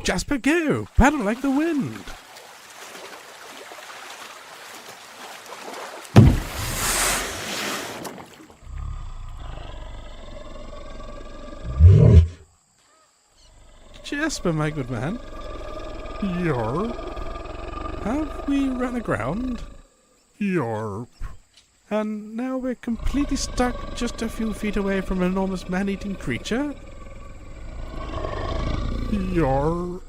Jasper, go! Paddle like the wind! Jasper, my good man. Yarp. Have we run aground? Yarp. And now we're completely stuck just a few feet away from an enormous man-eating creature? Yarp.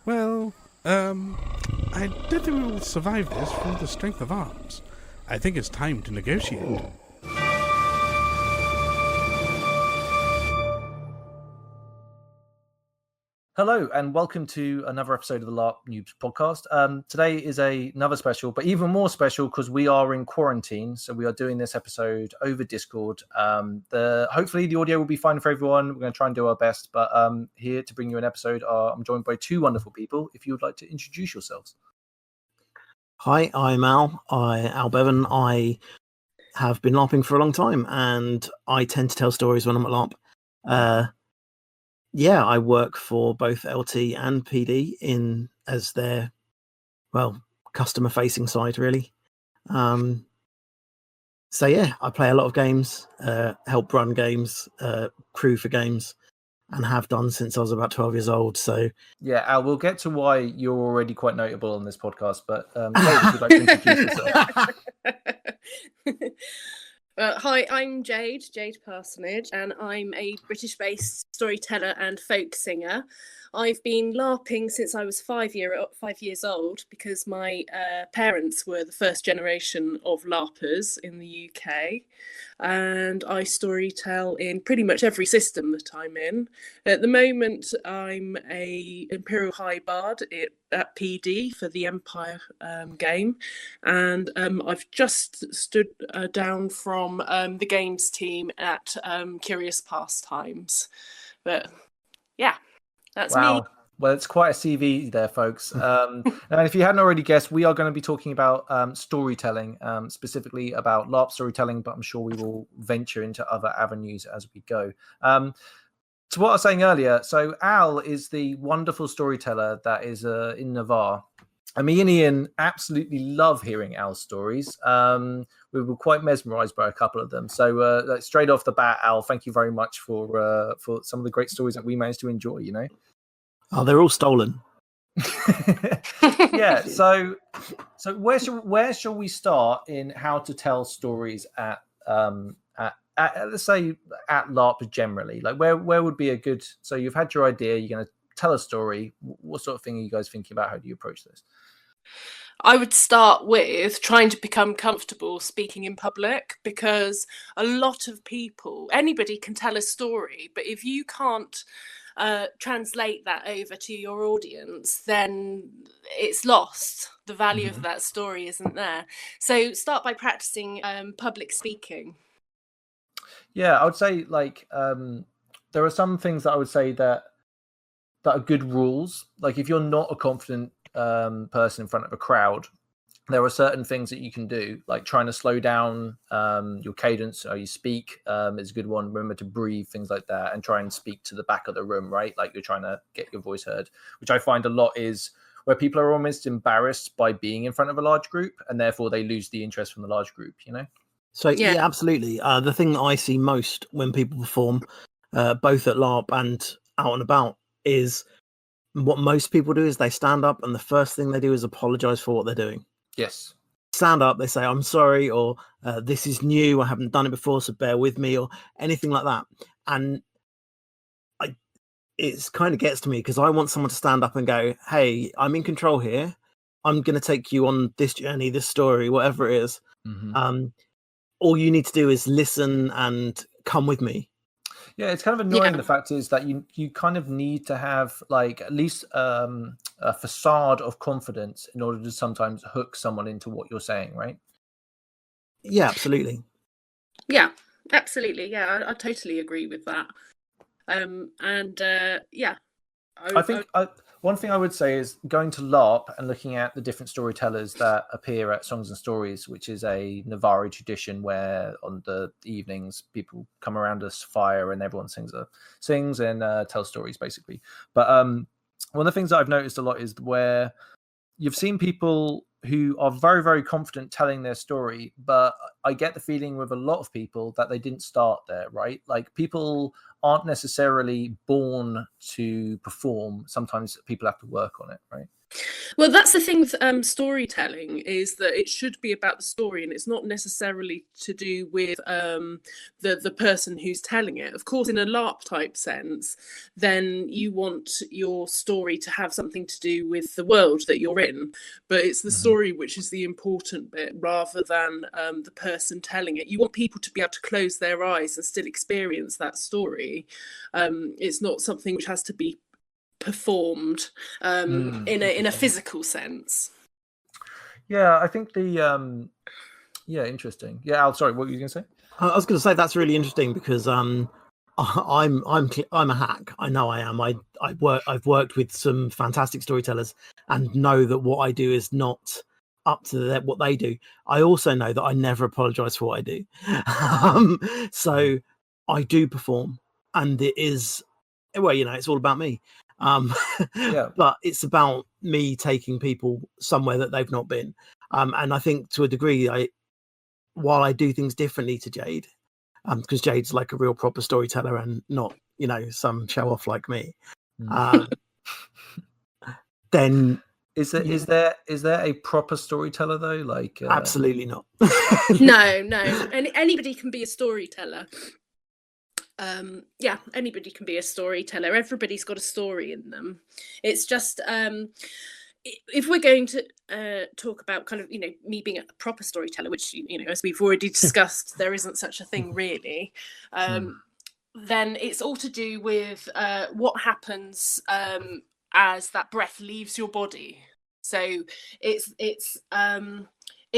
Well, I don't think we will survive this through the strength of arms. I think it's time to negotiate. Hello and welcome to another episode of the LARP Noobs podcast. Today is another special, but even more special because we are in quarantine. So we are doing this episode over Discord. Hopefully the audio will be fine for everyone. We're going to try and do our best. But here to bring you an episode, I'm joined by two wonderful people. If you would like to introduce yourselves. Hi, I'm Al Bevan. I have been LARPing for a long time and I tend to tell stories when I'm at LARP. Yeah, I work for both LT and PD as their, customer-facing side, really. So yeah, I play a lot of games, help run games, crew for games, and have done since I was about 12 years old. So yeah, Al, we'll get to why you're already quite notable on this podcast, but Jade, if you'd like to introduce yourself. Hi, I'm Jade Parsonage, and I'm a British-based storyteller and folk singer. I've been LARPing since I was 5 years old because my parents were the first generation of LARPers in the UK, and I storytell in pretty much every system that I'm in. At the moment, I'm a Imperial High Bard at PD for the Empire game, and I've just stood down from the games team at Curious Pastimes. But yeah, that's me. Well, it's quite a CV there, folks. And if you hadn't already guessed, we are going to be talking about storytelling, specifically about LARP storytelling, but I'm sure we will venture into other avenues as we go. To what I was saying earlier, so Al is the wonderful storyteller that is in Navarre. And me and Ian absolutely love hearing Al's stories. We were quite mesmerised by a couple of them. So straight off the bat, Al, thank you very much for some of the great stories that we managed to enjoy, you know? Oh, they're all stolen. Yeah, so where shall we start in how to tell stories at let's say at LARP generally? Like where would be a good, so you've had your idea, you're going to tell a story. What sort of thing are you guys thinking about? How do you approach this? I would start with trying to become comfortable speaking in public, because a lot of people, anybody can tell a story, but if you can't translate that over to your audience, then it's lost. The value of that story isn't there. So start by practicing public speaking. Yeah, I would say like there are some things that I would say that are good rules. Like if you're not a confident person in front of a crowd, there are certain things that you can do, like trying to slow down your cadence or you speak is a good one. Remember to breathe, things like that, and try and speak to the back of the room, right? Like you're trying to get your voice heard, which I find a lot is where people are almost embarrassed by being in front of a large group, and therefore they lose the interest from the large group, you know? So yeah, absolutely. The thing that I see most when people perform, both at LARP and out and about, is what most people do is they stand up and the first thing they do is apologize for what they're doing. Yes. Stand up, they say, I'm sorry, or this is new, I haven't done it before, so bear with me, or anything like that. And it kind of gets to me because I want someone to stand up and go, hey, I'm in control here. I'm going to take you on this journey, this story, whatever it is. All you need to do is listen and come with me. Yeah, it's kind of annoying. Yeah. The fact is that you kind of need to have like at least a facade of confidence in order to sometimes hook someone into what you're saying, right? Yeah, absolutely. Yeah, absolutely. Yeah, I totally agree with that. I think one thing I would say is going to LARP and looking at the different storytellers that appear at Songs and Stories, which is a Navarre tradition where on the evenings people come around a fire and everyone sings and tells stories basically. But one of the things that I've noticed a lot is where you've seen people who are very, very confident telling their story, but I get the feeling with a lot of people that they didn't start there, right? Like, people aren't necessarily born to perform. Sometimes people have to work on it, right? Well, that's the thing with storytelling, is that it should be about the story, and it's not necessarily to do with the person who's telling it. Of course, in a LARP type sense, then you want your story to have something to do with the world that you're in, but it's the story which is the important bit, rather than the person telling it. You want people to be able to close their eyes and still experience that story. It's not something which has to be performed in a physical sense. Yeah, I think the interesting. Yeah, Al, sorry, what were you going to say? I was going to say that's really interesting because I'm a hack. I know I am. I've worked with some fantastic storytellers and know that what I do is not up to what they do. I also know that I never apologize for what I do. So I do perform, and it is, well, it's all about me. But it's about me taking people somewhere that they've not been. And I think to a degree, while I do things differently to Jade, because Jade's like a real proper storyteller and not, some show off like me. Then is there a proper storyteller though? Like absolutely not. No. Anybody can be a storyteller. Anybody can be a storyteller. Everybody's got a story in them. It's just if we're going to talk about kind of me being a proper storyteller, which as we've already discussed, there isn't such a thing really, then it's all to do with what happens as that breath leaves your body. So it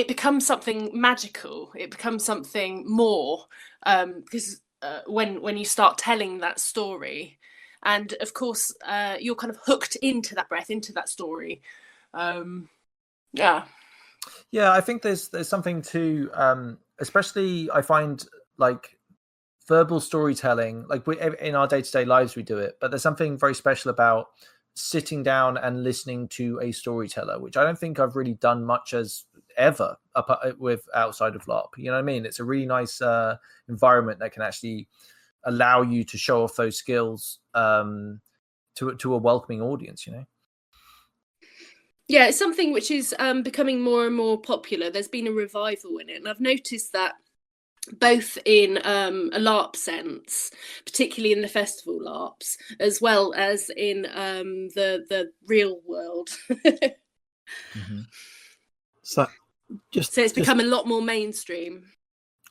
becomes something magical. It becomes something more, because when you start telling that story, and of course you're kind of hooked into that breath, into that story. I think there's something to especially I find like verbal storytelling, like in our day-to-day lives we do it, but there's something very special about sitting down and listening to a storyteller, which I don't think I've really done much as ever with outside of LARP. You know what I mean? It's a really nice environment that can actually allow you to show off those skills to a welcoming audience. Yeah, it's something which is becoming more and more popular. There's been a revival in it, and I've noticed that both in a LARP sense, particularly in the festival LARPs, as well as in the real world. So it's become a lot more mainstream.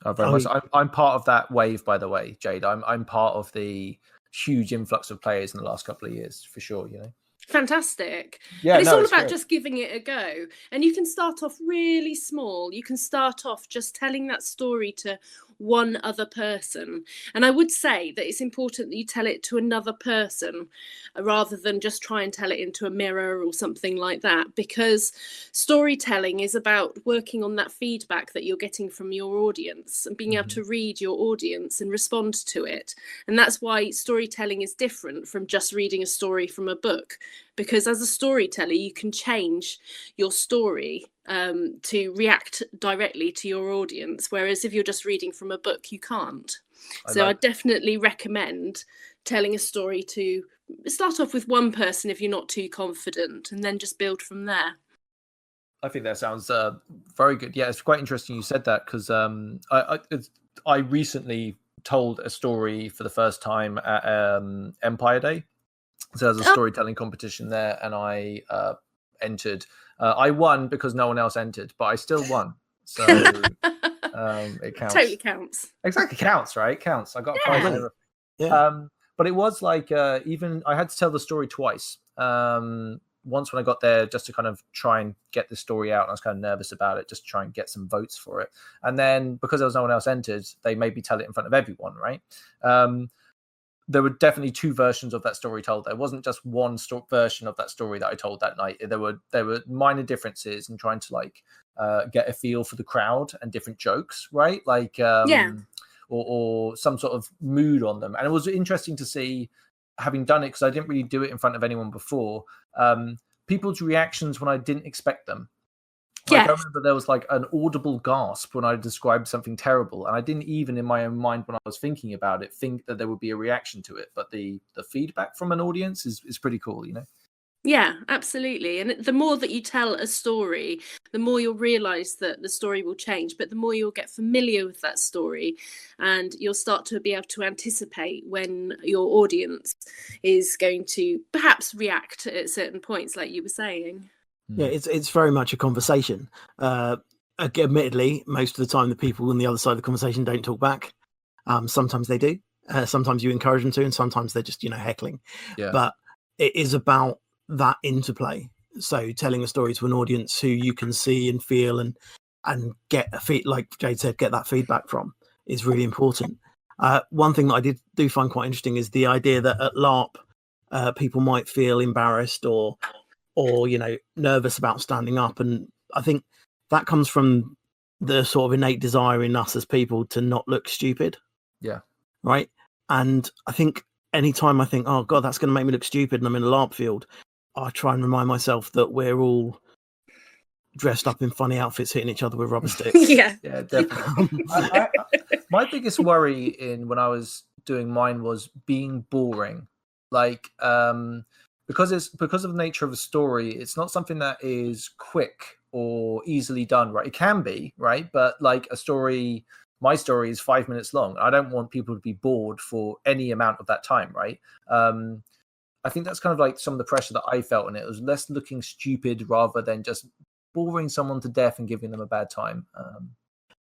Oh, very much. I'm part of that wave, by the way, Jade. I'm part of the huge influx of players in the last couple of years, for sure. Fantastic. Yeah, but it's all about great. just giving it a go. And you can start off really small. You can start off just telling that story to one other person. And I would say that it's important that you tell it to another person rather than just try and tell it into a mirror or something like that, because storytelling is about working on that feedback that you're getting from your audience and being able to read your audience and respond to it. And that's why storytelling is different from just reading a story from a book, because as a storyteller you can change your story to react directly to your audience, whereas if you're just reading from a book you can't. I definitely recommend telling a story to start off with one person if you're not too confident, and then just build from there. I think that sounds very good. Yeah, it's quite interesting you said that, because I recently told a story for the first time at Empire Day. So there's a storytelling competition there, and I entered. I won because no one else entered, but I still won. So it counts. Totally counts. Exactly, counts, right? Counts. I got a prize and everything. Yeah. But it was like even I had to tell the story twice. Once when I got there just to kind of try and get the story out, and I was kind of nervous about it, just to try and get some votes for it. And then because there was no one else entered, they made me tell it in front of everyone, right? There were definitely two versions of that story told. There wasn't just one version of that story that I told that night. There were minor differences in trying to get a feel for the crowd and different jokes, right? Or some sort of mood on them. And it was interesting to see having done it because I didn't really do it in front of anyone before, people's reactions when I didn't expect them. Like, I remember there was like an audible gasp when I described something terrible, and I didn't even in my own mind when I was thinking about it think that there would be a reaction to it. But the feedback from an audience is pretty cool, you know. Yeah, absolutely. And the more that you tell a story, the more you'll realise that the story will change, but the more you'll get familiar with that story, and you'll start to be able to anticipate when your audience is going to perhaps react at certain points, like you were saying. Yeah, it's very much a conversation. Admittedly, most of the time the people on the other side of the conversation don't talk back. Sometimes they do. Sometimes you encourage them to, and sometimes they're just, heckling. Yeah. But it is about that interplay. So telling a story to an audience who you can see and feel and get like Jade said, get that feedback from is really important. One thing that I do find quite interesting is the idea that at LARP, people might feel embarrassed or nervous about standing up, and I think that comes from the sort of innate desire in us as people to not look stupid. Yeah. Right. And I think anytime I think, oh god, that's going to make me look stupid, and I'm in a LARP field, I try and remind myself that we're all dressed up in funny outfits hitting each other with rubber sticks. Yeah, definitely. My biggest worry when I was doing mine was being boring, like because of the nature of a story, it's not something that is quick or easily done, right? It can be, right? But like my story is 5 minutes long. I don't want people to be bored for any amount of that time, right? I think that's kind of like some of the pressure that I felt, and it was less looking stupid rather than just boring someone to death and giving them a bad time.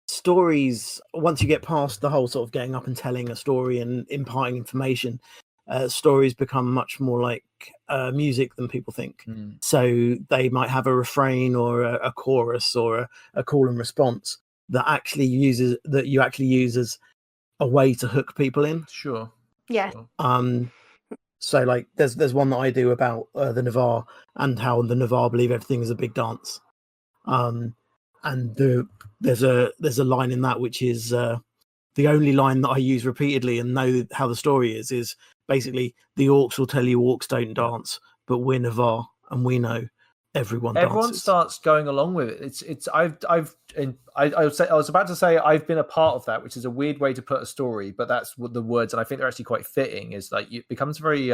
Stories, once you get past the whole sort of getting up and telling a story and imparting information, stories become much more like music than people think. So they might have a refrain or a chorus or a call and response that you actually use as a way to hook people in. Sure. Yeah. Sure. So like there's one that I do about the Navarre and how the Navarre believe everything is a big dance. And there's a line in that which is the only line that I use repeatedly and know how the story is basically the orcs will tell you orcs don't dance, but we're Navarre and we know everyone dances. Starts going along with it. I was about to say I've been a part of that, which is a weird way to put a story, but that's what the words, and I think they're actually quite fitting, is like it becomes very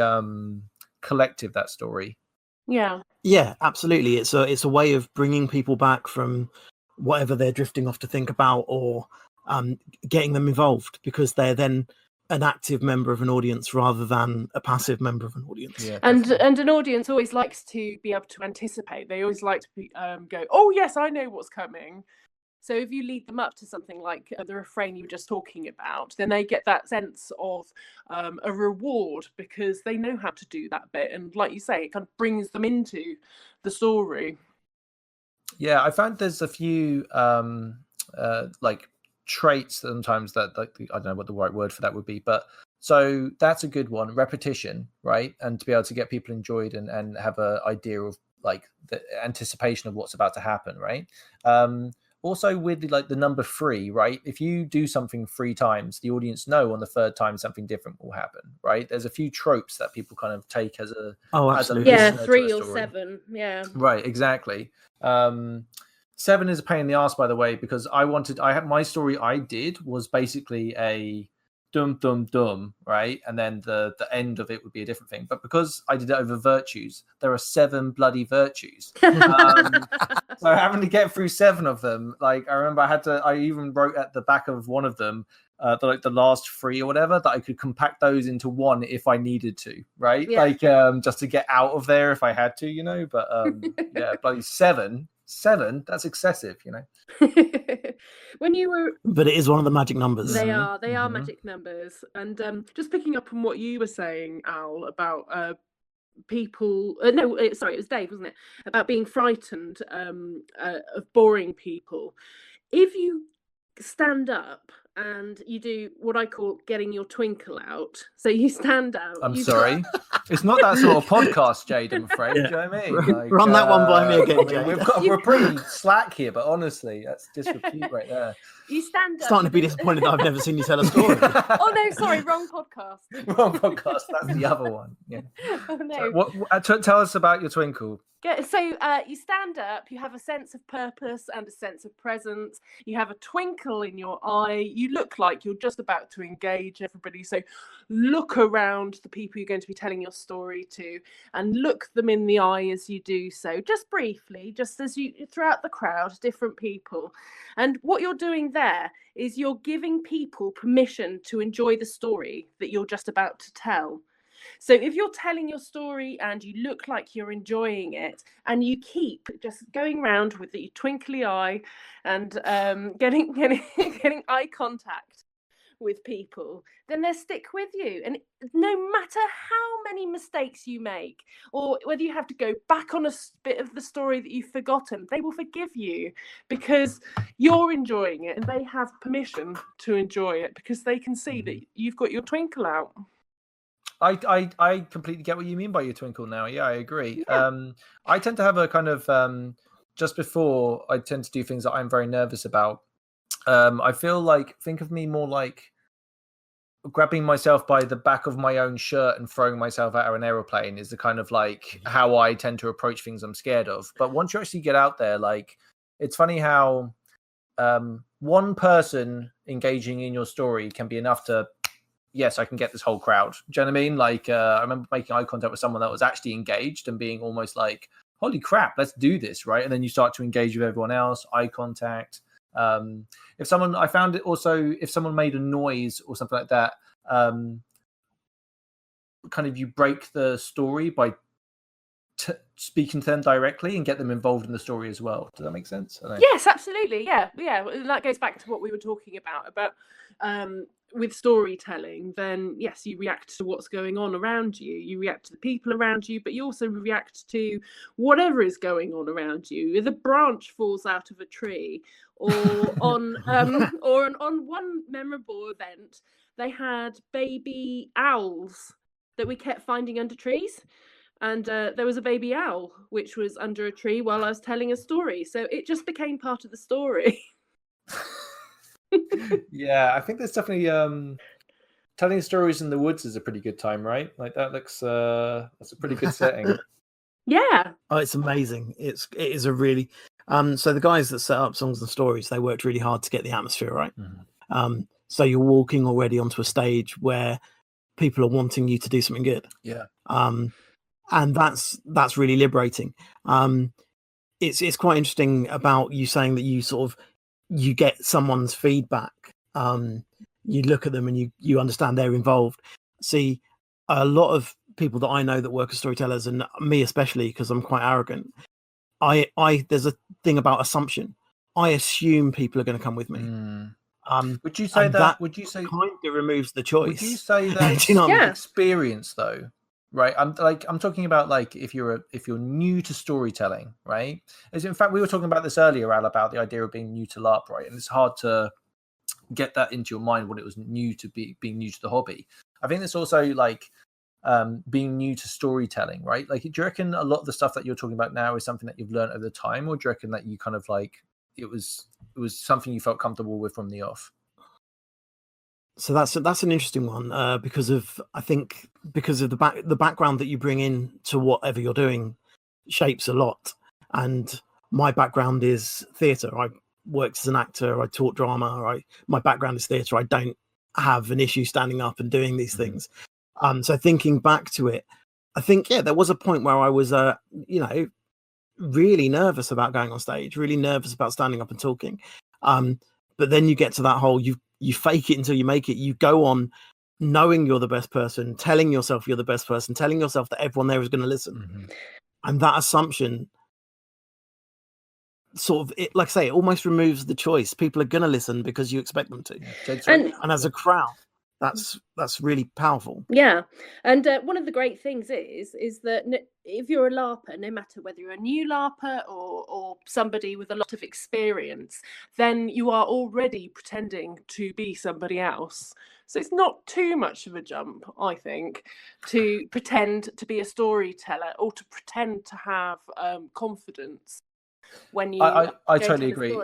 collective, that story. Yeah, absolutely. It's a way of bringing people back from whatever they're drifting off to think about, or getting them involved, because they're then an active member of an audience rather than a passive member of an audience. Yeah, and an audience always likes to be able to anticipate. They always like to go, oh yes, I know what's coming. So if you lead them up to something like the refrain you were just talking about, then they get that sense of a reward because they know how to do that bit. And like you say, it kind of brings them into the story. Yeah, I found there's a few like traits sometimes that, like, I don't know what the right word for that would be, but so that's a good one. Repetition, right? And to be able to get people enjoyed and have an idea of like the anticipation of what's about to happen, right? Also weirdly, like the number 3, right? If you do something 3 times, the audience know on the 3rd time something different will happen, right? There's a few tropes that people kind of take as a absolutely. Yeah, 3 or 7. Yeah. Right, exactly. 7 is a pain in the ass, by the way, because I had my story I did was basically a dum dum dum, right? And then the end of it would be a different thing. But because I did it over virtues, there are 7 bloody virtues. So having to get through 7 of them, like I remember I even wrote at the back of one of them, the last 3 or whatever, that I could compact those into one if I needed to, right? Yeah. Like just to get out of there if I had to, but yeah, bloody 7, that's excessive, When you were, But it is one of the magic numbers. They are Mhm. magic numbers. And just picking up on what you were saying, Al, about people sorry, it was Dave, wasn't it, about being frightened of boring people. If you stand up and you do what I call getting your twinkle out, so you stand out. I'm sorry. It's not that sort of podcast, Jade, I'm afraid. Yeah. Do you know what I mean? Run that one by me again, Jade. We're pretty slack here, but honestly, that's disrepute right there. You stand up. Starting to be disappointed that I've never seen you tell a story. Oh no, sorry, wrong podcast. Wrong podcast. That's the other one. Yeah. Oh no. So tell us about your twinkle. So you stand up, you have a sense of purpose and a sense of presence. You have a twinkle in your eye. You look like you're just about to engage everybody. So look around the people you're going to be telling your story to and look them in the eye as you do so, just briefly, just as you throughout the crowd, different people. And what you're doing there is you're giving people permission to enjoy the story that you're just about to tell. So if you're telling your story and you look like you're enjoying it and you keep just going around with your twinkly eye and getting eye contact with people, then they'll stick with you. And no matter how many mistakes you make or whether you have to go back on a bit of the story that you've forgotten, they will forgive you because you're enjoying it and they have permission to enjoy it because they can see that you've got your twinkle out. I completely get what you mean by your twinkle now. Yeah, I agree. Yeah. I tend to have a kind of just before I tend to do things that I'm very nervous about. I feel like, think of me more like grabbing myself by the back of my own shirt and throwing myself out of an aeroplane is the kind of like how I tend to approach things I'm scared of. But once you actually get out there, like, it's funny how one person engaging in your story can be enough to, yes, I can get this whole crowd. Do you know what I mean? Like, I remember making eye contact with someone that was actually engaged and being almost like, holy crap, let's do this, right? And then you start to engage with everyone else, eye contact. If someone made a noise or something like that, kind of you break the story by speaking to them directly and get them involved in the story as well. Does that make sense? Yes, absolutely. Yeah. That goes back to what we were talking about with storytelling. Then yes, you react to what's going on around you. You react to the people around you, but you also react to whatever is going on around you. If a branch falls out of a tree, or on one memorable event, they had baby owls that we kept finding under trees. And there was a baby owl which was under a tree while I was telling a story. So it just became part of the story. Yeah, I think there's definitely telling stories in the woods is a pretty good time, right? Like that looks that's a pretty good setting. Yeah. Oh, it's amazing. It is a really so the guys that set up Songs and Stories, they worked really hard to get the atmosphere right. Mm-hmm. So you're walking already onto a stage where people are wanting you to do something good. Yeah. And that's really liberating. It's quite interesting about you saying that you get someone's feedback. You look at them and you understand they're involved. See, a lot of people that I know that work as storytellers, and me especially, because I'm quite arrogant, I there's a thing about assumption. I assume people are going to come with me. Would you say that? Would you say kind of removes the choice? Would you say that? Do you know what I mean? Experience though, right? I'm talking about like if you're new to storytelling, right? As in fact, we were talking about this earlier, Al, about the idea of being new to LARP, right? And it's hard to get that into your mind when it was new to being new to the hobby. I think it's also like being new to storytelling, right? Like, do you reckon a lot of the stuff that you're talking about now is something that you've learned over time, or do you reckon that you kind of like it was something you felt comfortable with from the off? So that's an interesting one because of the background that you bring in to whatever you're doing shapes a lot. And my background is theatre. I worked as an actor. I taught drama. My background is theatre. I don't have an issue standing up and doing these things. So thinking back to it, I think there was a point where I was really nervous about going on stage, really nervous about standing up and talking. But then you get to that whole you fake it until you make it. You go on knowing you're the best person, telling yourself you're the best person, telling yourself that everyone there is going to listen. And that assumption sort of, like I say, it almost removes the choice. People are going to listen because you expect them to. And as a crowd, that's really powerful. Yeah. And one of the great things is that if you're a LARPer, no matter whether you're a new LARPer or somebody with a lot of experience, then you are already pretending to be somebody else. So it's not too much of a jump, I think, to pretend to be a storyteller or to pretend to have confidence when you I totally agree.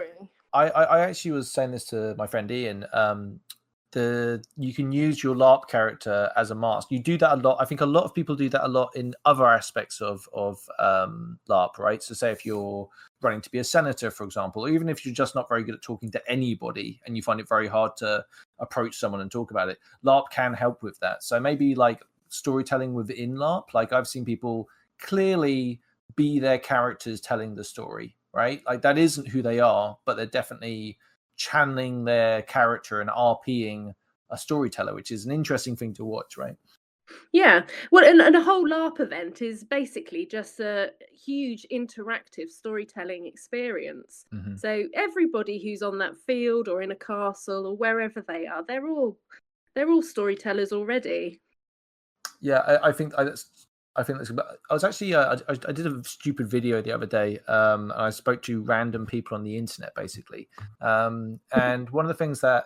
I actually was saying this to my friend Ian. You can use your LARP character as a mask. You do that a lot. I think a lot of people do that a lot in other aspects of LARP, right? So say if you're running to be a senator, for example, or even if you're just not very good at talking to anybody and you find it very hard to approach someone and talk about it, LARP can help with that. So maybe like storytelling within LARP, like I've seen people clearly be their characters telling the story, right? Like that isn't who they are, but they're definitely channeling their character and RPing a storyteller, which is an interesting thing to watch, right? Yeah, well, and a whole LARP event is basically just a huge interactive storytelling experience. Mm-hmm. So everybody who's on that field or in a castle or wherever they are, they're all storytellers already. Yeah, I think that's. I was actually. I did a stupid video the other day, and I spoke to random people on the internet, basically. And one of the things that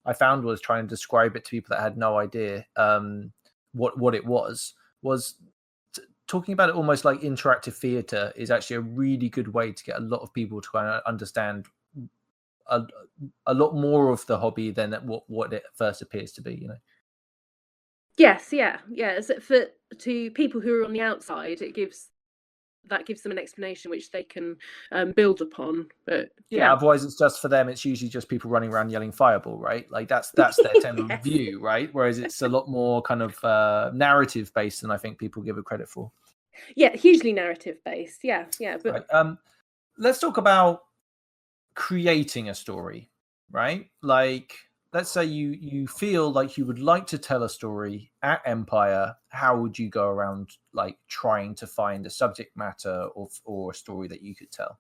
I found was trying to describe it to people that had no idea what it was talking about it almost like interactive theatre is actually a really good way to get a lot of people to kind of understand a lot more of the hobby than what it first appears to be, you know. Yes, yeah. So to people who are on the outside, that gives them an explanation which they can build upon. But yeah, otherwise it's just for them. It's usually just people running around yelling "fireball," right? Like that's their general Yes. view, right? Whereas it's a lot more kind of narrative based than I think people give it credit for. Yeah, hugely narrative based. Yeah. But right. Let's talk about creating a story, right? Like, let's say you feel like you would like to tell a story at Empire. How would you go around like trying to find a subject matter or a story that you could tell?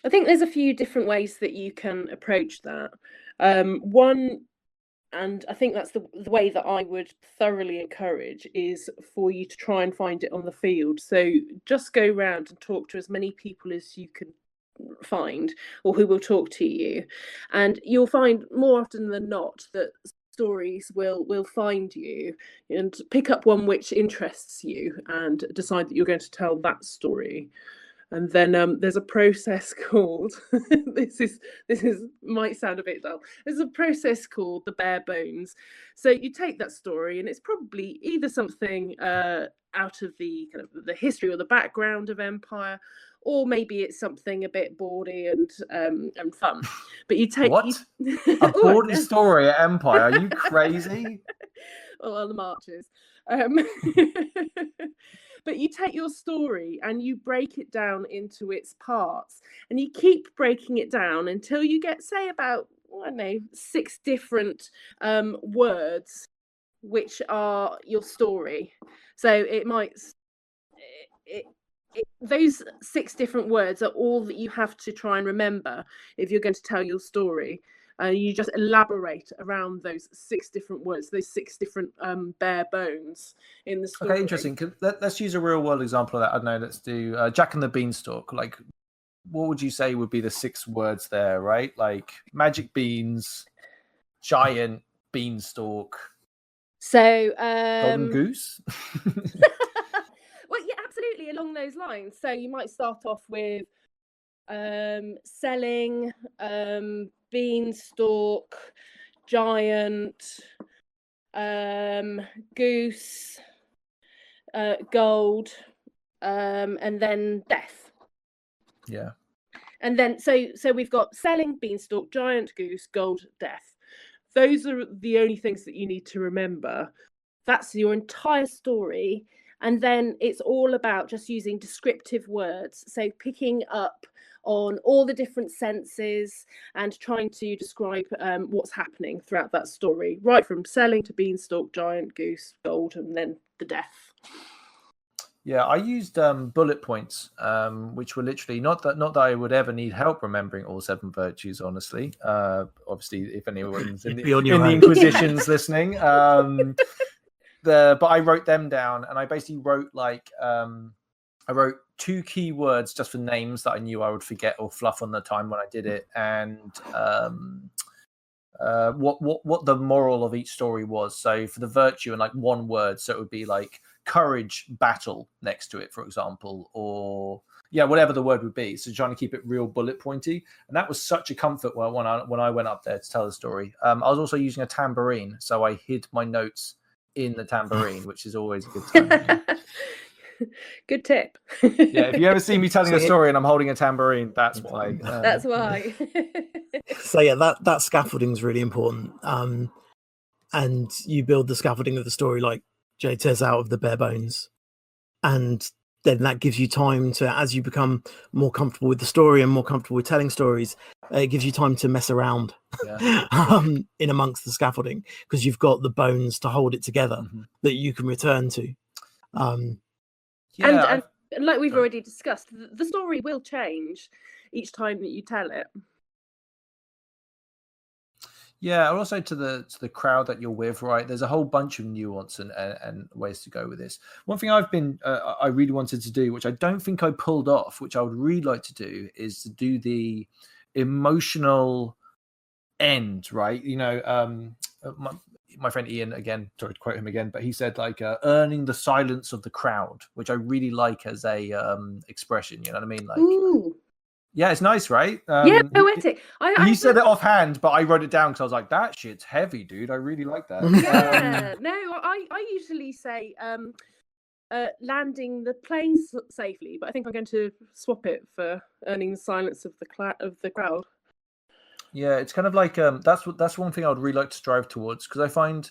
I think there's a few different ways that you can approach that. One, and I think that's the way that I would thoroughly encourage, is for you to try and find it on the field. So just go around and talk to as many people as you can find or who will talk to you, and you'll find more often than not that stories will find you and pick up one which interests you and decide that you're going to tell that story. And then there's a process called this is might sound a bit dull. There's a process called the bare bones. So you take that story, and it's probably either something out of the kind of the history or the background of Empire, or maybe it's something a bit bawdy and fun. But you take what a bawdy story at Empire? Are you crazy? Well, the marches. But you take your story and you break it down into its parts, and you keep breaking it down until you get, say, about, I don't know, 6 different words which are your story. So it might those 6 different words are all that you have to try and remember if you're going to tell your story. You just elaborate around those 6 different words, those 6 different bare bones in the story. Okay, interesting. Let's use a real world example of that. I don't know. Let's do Jack and the Beanstalk. Like, what would you say would be the 6 words there, right? Like magic beans, giant, beanstalk. So golden goose. Well, yeah, absolutely along those lines. So you might start off with selling, beanstalk, giant, goose, gold, and then death. Yeah. And then so we've got selling, beanstalk, giant, goose, gold, death. Those are the only things that you need to remember. That's your entire story. And then it's all about just using descriptive words. So picking up on all the different senses and trying to describe what's happening throughout that story, right from selling to beanstalk, giant, goose, gold, and then the death. Yeah, I used bullet points, which were literally not that I would ever need help remembering all 7 virtues. Honestly, obviously, if anyone's in the Inquisitions listening, but I wrote them down, and I basically wrote I wrote 2 keywords just for names that I knew I would forget or fluff on the time when I did it, and what the moral of each story was. So for the virtue, and like 1 word, so it would be like courage, battle next to it, for example, or whatever the word would be. So trying to keep it real bullet pointy, and that was such a comfort when I went up there to tell the story. I was also using a tambourine, so I hid my notes in the tambourine, which is always a good time. Good tip. Yeah, if you ever see me telling a story and I'm holding a tambourine, that's why. That's why. So yeah, that scaffolding is really important. And you build the scaffolding of the story, like Jade says, out of the bare bones, and then that gives you time to, as you become more comfortable with the story and more comfortable with telling stories, it gives you time to mess around in amongst the scaffolding, because you've got the bones to hold it together that you can return to. And like we've already discussed, the story will change each time that you tell it. Yeah, I'll also to the crowd that you're with, right? There's a whole bunch of nuance and ways to go with this. One thing I really wanted to do, which I don't think I pulled off, which I would really like to do, is to do the emotional end, right? You know, my friend Ian, again, sorry to quote him again, but he said like earning the silence of the crowd, which I really like as a expression. You know what I mean? Like. Ooh. Yeah, it's nice, right? Yeah, poetic. You said it offhand, but I wrote it down because I was like, that shit's heavy, dude. I really like that. Yeah, no, I usually say landing the plane safely, but I think I'm going to swap it for earning the silence of the crowd. Yeah, it's kind of like that's one thing I would really like to strive towards, because I find,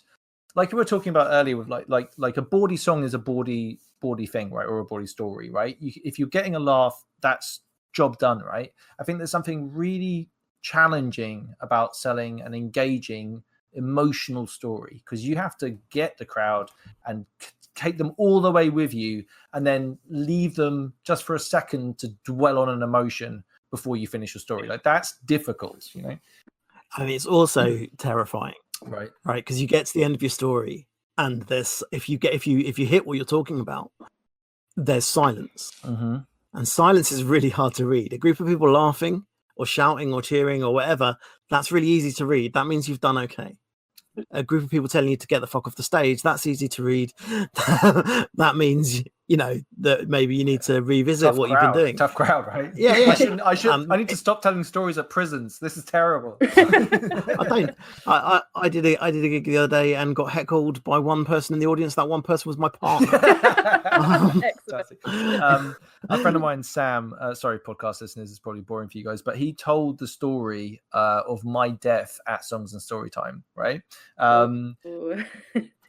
like we were talking about earlier, with like a bawdy song is a bawdy thing, right, or a bawdy story, right? If you're getting a laugh, that's job done, right? I think there's something really challenging about selling an engaging emotional story, because you have to get the crowd and take them all the way with you, and then leave them just for a second to dwell on an emotion before you finish your story. Like, that's difficult, you know. I mean, it's also terrifying, right? Because you get to the end of your story, and there's if you hit what you're talking about, there's silence. And silence is really hard to read. A group of people laughing or shouting or cheering or whatever, that's really easy to read. That means you've done okay. A group of people telling you to get the fuck off the stage, that's easy to read. That means, you know, that maybe you need to revisit Tough what crowd. You've been doing. Tough crowd, right? Yeah. I need to stop telling stories at prisons. This is terrible. I don't. I did a gig the other day and got heckled by one person in the audience. That one person was my partner. A friend of mine, Sam, sorry, podcast listeners, it's probably boring for you guys, but he told the story of my death at Songs and Storytime, right?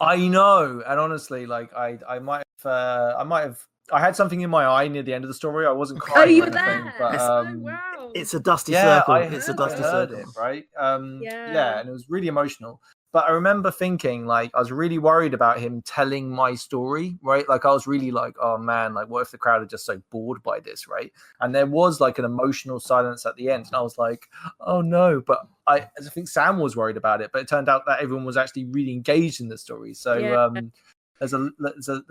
I know, and honestly, like I had something in my eye near the end of the story. I wasn't crying. Oh, you or were anything, there. but Wow. It's a dusty circle. It's a dusty circle, right? Yeah, and it was really emotional. But I remember thinking, like, I was really worried about him telling my story, right? Like, I was really like, oh man, like, what if the crowd are just so bored by this, right? And there was like an emotional silence at the end, and I was like, oh no. But I think Sam was worried about it, but it turned out that everyone was actually really engaged in the story. So there's a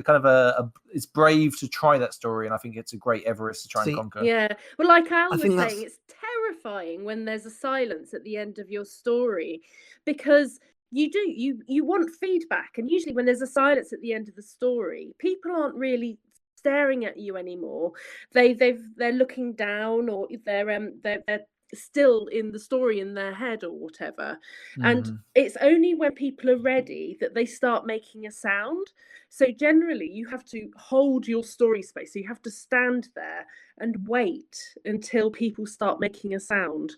kind of it's brave to try that story, and I think it's a great Everest to try and conquer. Yeah, well, like Al was saying, it's terrifying when there's a silence at the end of your story, because you want feedback, and usually when there's a silence at the end of the story, people aren't really staring at you anymore. They're looking down, or they're still in the story in their head or whatever. And it's only when people are ready that they start making a sound. So generally you have to hold your story space, so you have to stand there and wait until people start making a sound.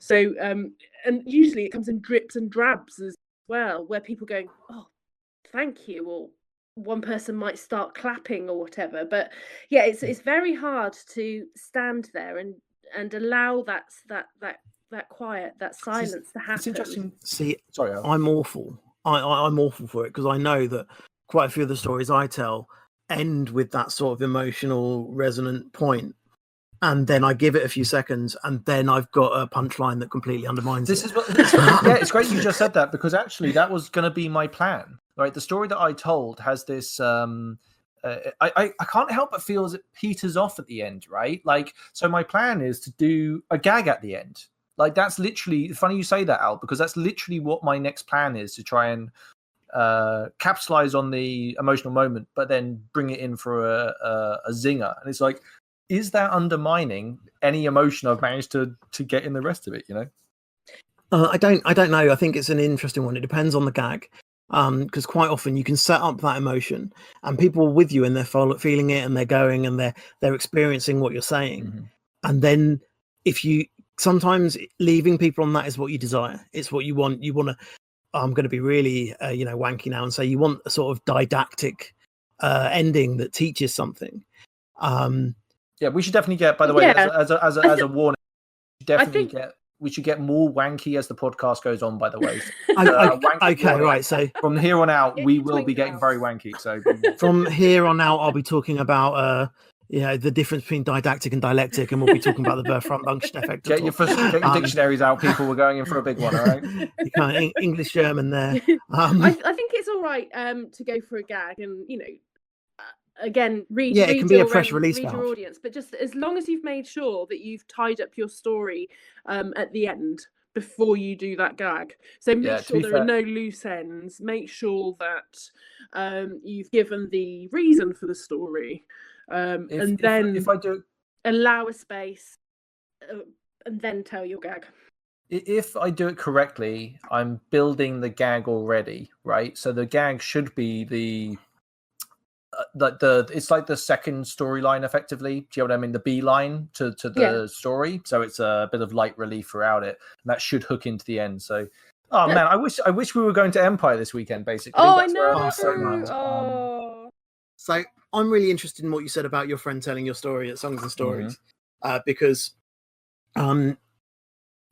So and usually it comes in drips and drabs as well, where people going, oh, thank you, or one person might start clapping or whatever. But yeah, it's very hard to stand there and allow that quiet, that silence to happen. It's interesting. See, sorry, Al. I'm awful. I'm awful for it, because I know that quite a few of the stories I tell end with that sort of emotional resonant point, and then I give it a few seconds, and then I've got a punchline that completely undermines it. Yeah, it's great you just said that, because actually that was going to be my plan. Right, the story that I told has this. I can't help but feel as it peters off at the end, right? Like, so my plan is to do a gag at the end. Like, that's literally funny you say that, Al, because that's literally what my next plan is, to try and capitalize on the emotional moment, but then bring it in for a zinger. And it's like, is that undermining any emotion I've managed to get in the rest of it? You know. I don't know. I think it's an interesting one. It depends on the gag, because quite often you can set up that emotion, and people are with you and they're feeling it, and they're going and they're experiencing what you're saying, Mm-hmm. and then if you sometimes leaving people on that is what you desire. It's what you want. You want to. I'm going to be really wanky now and say you want a sort of didactic ending that teaches something. Yeah, we should definitely get. By the way, as a warning, we should get more wanky as the podcast goes on. By the way, okay, right. So from here on out, we will be getting very wanky. So from here on out, I'll be talking about the difference between didactic and dialectic, and we'll be talking about the Verfremdungscht effect. Get your dictionaries out, people. We're going in for a big one, all right? You can't English German there. I think it's all right to go for a gag, and again, read. Yeah, it can be a press release read your audience, but just as long as you've made sure that you've tied up your story at the end before you do that gag. So make sure there are no loose ends. Make sure that you've given the reason for the story, and then if I do allow a space, and then tell your gag. If I do it correctly, I'm building the gag already, right? So the gag should be it's like the second storyline effectively. Do you know what I mean? The B line to the story. So it's a bit of light relief throughout it, and that should hook into the end. So, man, I wish we were going to Empire this weekend. Basically, Oh, that's I know. where I'm so much. So I'm really interested in what you said about your friend telling your story at Songs and Stories, because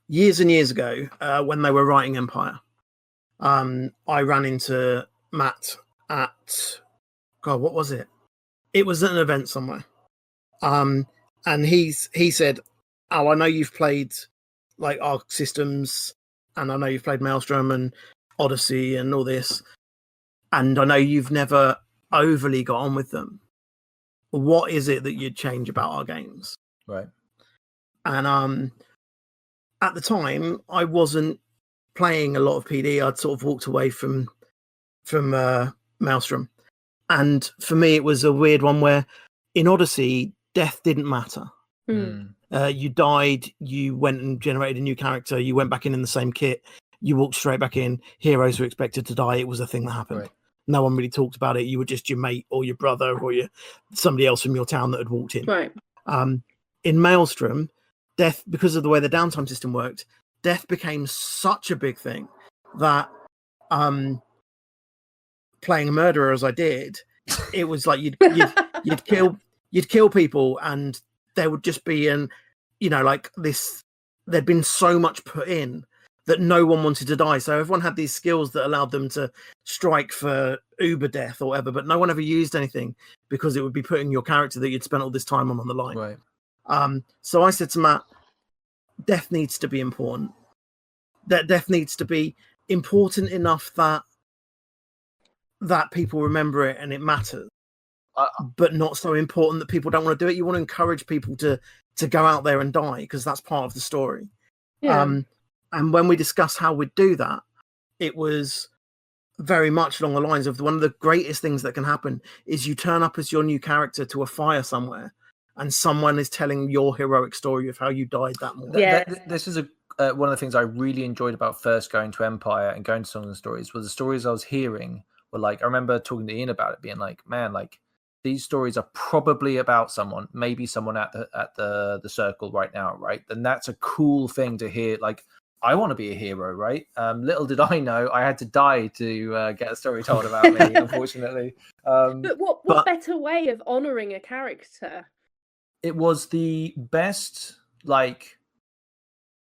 years and years ago, when they were writing Empire, I ran into Matt at God, what was it? It was at an event somewhere, and he said, "Oh, I know you've played like Arc Systems, and I know you've played Maelstrom and Odyssey and all this, and I know you've never overly got on with them. What is it that you'd change about our games?" Right. And at the time, I wasn't playing a lot of PD. I'd sort of walked away from Maelstrom. And for me, it was a weird one where in Odyssey, death didn't matter. You died, you went and generated a new character, you went back in the same kit, you walked straight back in. Heroes were expected to die. It was a thing that happened. Right. No one really talked about it. You were just your mate or your brother or somebody else from your town that had walked in. Right. In Maelstrom, death, because of the way the downtime system worked, death became such a big thing that playing a murderer as I did, it was like you'd kill people, and there would just be there'd been so much put in that no one wanted to die. So everyone had these skills that allowed them to strike for uber death or whatever, but no one ever used anything because it would be putting your character that you'd spent all this time on the line. Right. So I said to Matt, death needs to be important. That death needs to be important enough that people remember it and it matters, but not so important that people don't want to do it. You want to encourage people to go out there and die, because that's part of the story. And when we discussed how we'd do that, it was very much along the lines of one of the greatest things that can happen is you turn up as your new character to a fire somewhere, and someone is telling your heroic story of how you died that morning. This is one of the things I really enjoyed about first going to Empire and going to Songs and Stories was the stories I was hearing were like, I remember talking to Ian about it, being like, man, like these stories are probably about someone, maybe someone at the circle right now, right? And that's a cool thing to hear. Like, I want to be a hero, right? Little did I know I had to die to get a story told about me, unfortunately. But what better way of honouring a character? It was the best, like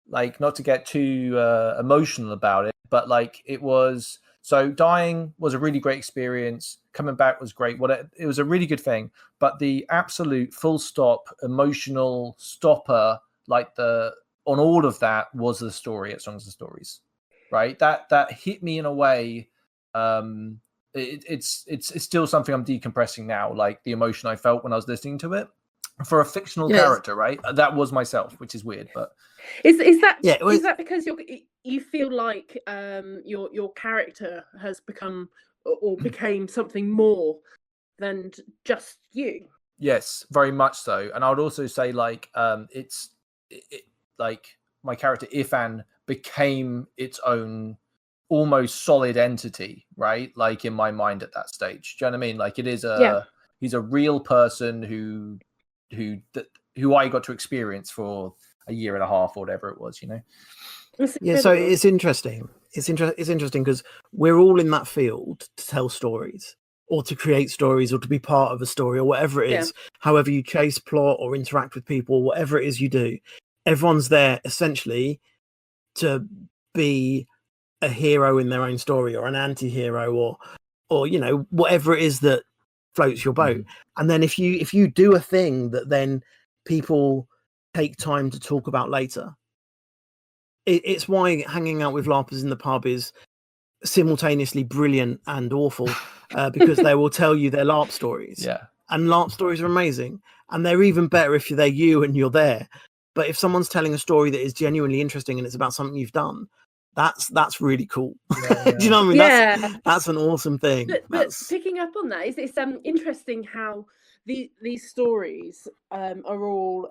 not to get too emotional about it, but like it was. So dying was a really great experience. Coming back was great. It was a really good thing. But the absolute full stop emotional stopper, on all of that, was the story at Songs and Stories, right? That hit me in a way. It's still something I'm decompressing now. Like the emotion I felt when I was listening to it for a fictional character, right? That was myself, which is weird, but is that because you feel like your character has become or became something more than just you? Yes, very much so. And I would also say like like my character Ifan became its own almost solid entity, right? Like in my mind at that stage. Do you know what I mean? Like it is he's a real person who I got to experience for a year and a half or whatever it was, you know. Yeah, so it's interesting. It's interesting because we're all in that field to tell stories or to create stories or to be part of a story or whatever it is. However you chase plot or interact with people, whatever it is you do, everyone's there essentially to be a hero in their own story or an anti-hero or you know, whatever it is that floats your boat. And then if you do a thing that then people take time to talk about later, it's why hanging out with LARPers in the pub is simultaneously brilliant and awful, because they will tell you their LARP stories. Yeah. And LARP stories are amazing. And they're even better if they're you and you're there. But if someone's telling a story that is genuinely interesting and it's about something you've done, that's really cool. Do you know what I mean? That's an awesome thing. But picking up on that, it's interesting how these stories are all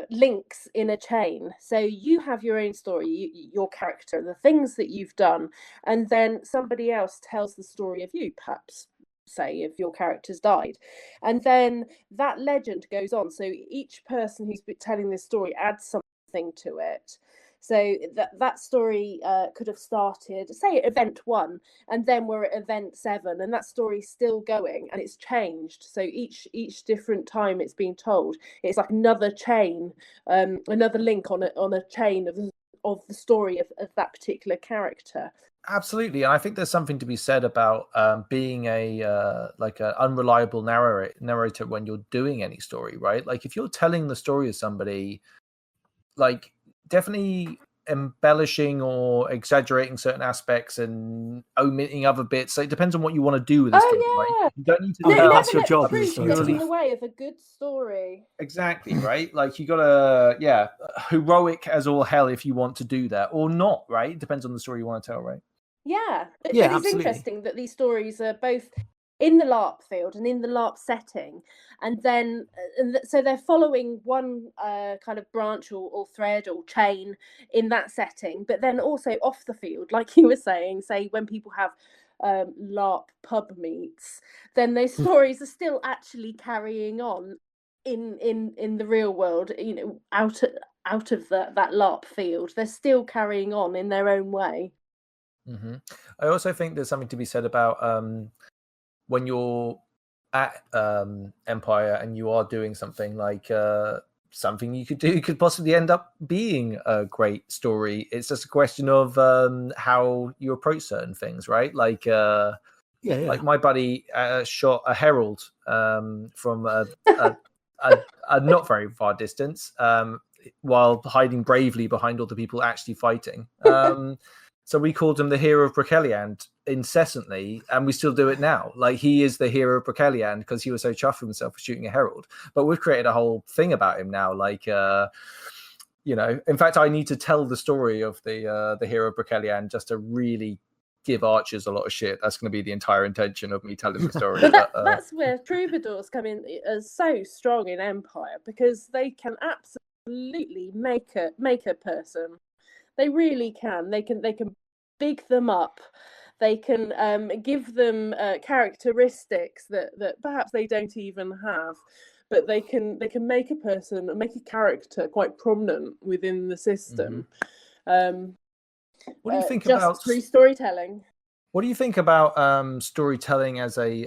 links in a chain. So you have your own story, your character, the things that you've done, and then somebody else tells the story of you, perhaps say if your character's died, and then that legend goes on. So each person who's been telling this story adds something to it. So that story could have started, say, at event 1, and then we're at event 7, and that story's still going, and it's changed. So each different time it's being told, it's like another chain, another link on a chain of the story of that particular character. Absolutely, and I think there's something to be said about being a like an unreliable narrator when you're doing any story, right? Like if you're telling the story of somebody, like definitely embellishing or exaggerating certain aspects and omitting other bits. So it depends on what you want to do with the story, right? You don't need to that's your job. Truth get in the way of a good story. Exactly, right? Like you gotta, heroic as all hell if you want to do that or not, right? It depends on the story you want to tell, right? Yeah, but it's absolutely. interesting that these stories are both in the LARP field and in the LARP setting, and then so they're following one kind of branch or thread or chain in that setting, but then also off the field, like you were saying, say when people have LARP pub meets, then those stories are still actually carrying on in the real world, you know, out of that LARP field. They're still carrying on in their own way. I also think there's something to be said about when you're at Empire and you are doing something like something you could do could possibly end up being a great story. It's just a question of how you approach certain things, right? Like like my buddy shot a herald from a not very far distance while hiding bravely behind all the people actually fighting. So we called him the hero of Brokeliand incessantly, and we still do it now. Like he is the hero of Brokeliand because he was so chuffed with himself for shooting a herald. But we've created a whole thing about him now. Like, you know, in fact, I need to tell the story of the hero of Brokeliand just to really give archers a lot of shit. That's going to be the entire intention of me telling the story. But that's where troubadours come in as so strong in Empire, because they can absolutely make a person. They really can. They can big them up. They can give them characteristics that perhaps they don't even have, but they can make a person, make a character quite prominent within the system. What do you think just about through storytelling? What do you think about storytelling as a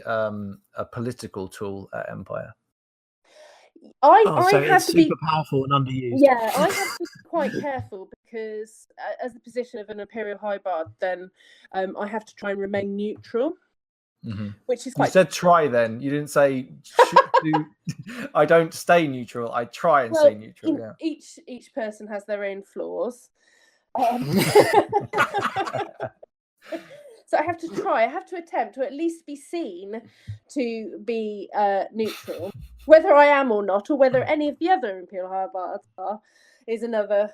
political tool at Empire? I so have it's to super be powerful and underused. Yeah, I have to be quite careful because, as the position of an Imperial High Bard, then I have to try and remain neutral, which is quite. You said try. Then you didn't say. I don't stay neutral. I try and stay neutral. Yeah. Each person has their own flaws. So I have to try. I have to attempt to at least be seen to be neutral. Whether I am or not, or whether any of the other Imperial High Bards are, is another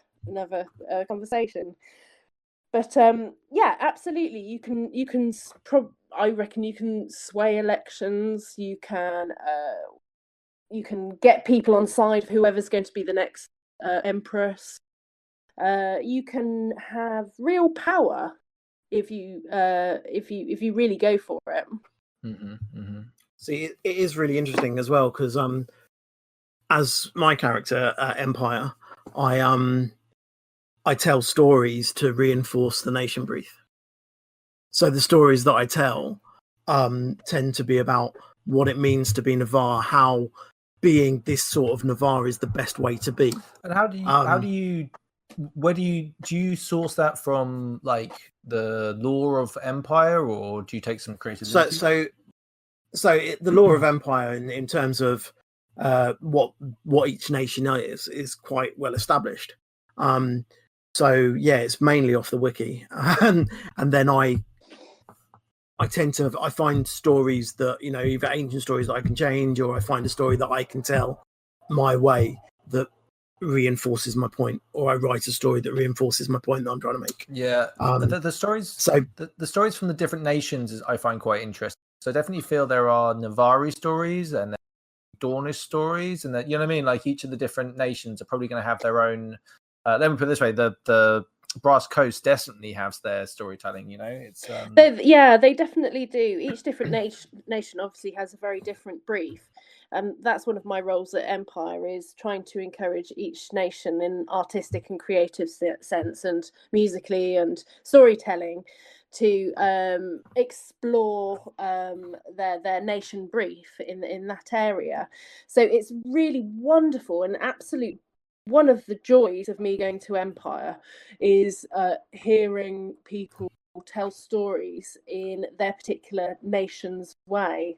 conversation. But yeah, absolutely, you can. I reckon you can sway elections. You can get people on side of whoever's going to be the next empress. You can have real power if you really go for it. See, it is really interesting as well because as my character Empire, I tell stories to reinforce the nation brief. So the stories that I tell tend to be about what it means to be Navarre, how being this sort of Navarre is the best way to be. And do you source that from like the lore of Empire, or do you take some creative liberties? The lore of Empire in terms of what each nation is quite well established. So yeah, it's mainly off the wiki, and then I find stories that, you know, either ancient stories that I can change, or I find a story that I can tell my way that reinforces my point, or I write a story that reinforces my point that I'm trying to make. Yeah, the stories. So the stories from the different nations I find quite interesting. So I definitely feel there are Navarre stories and Dornish stories, and that, you know what I mean. Like each of the different nations are probably going to have their own. Let me put it this way: the Brass Coast definitely has their storytelling. You know, it's they definitely do. Each different nation obviously has a very different brief. That's one of my roles at Empire, is trying to encourage each nation in artistic and creative sense, and musically and storytelling, to explore their nation brief in that area. So it's really wonderful, and absolute one of the joys of me going to Empire is hearing people tell stories in their particular nation's way.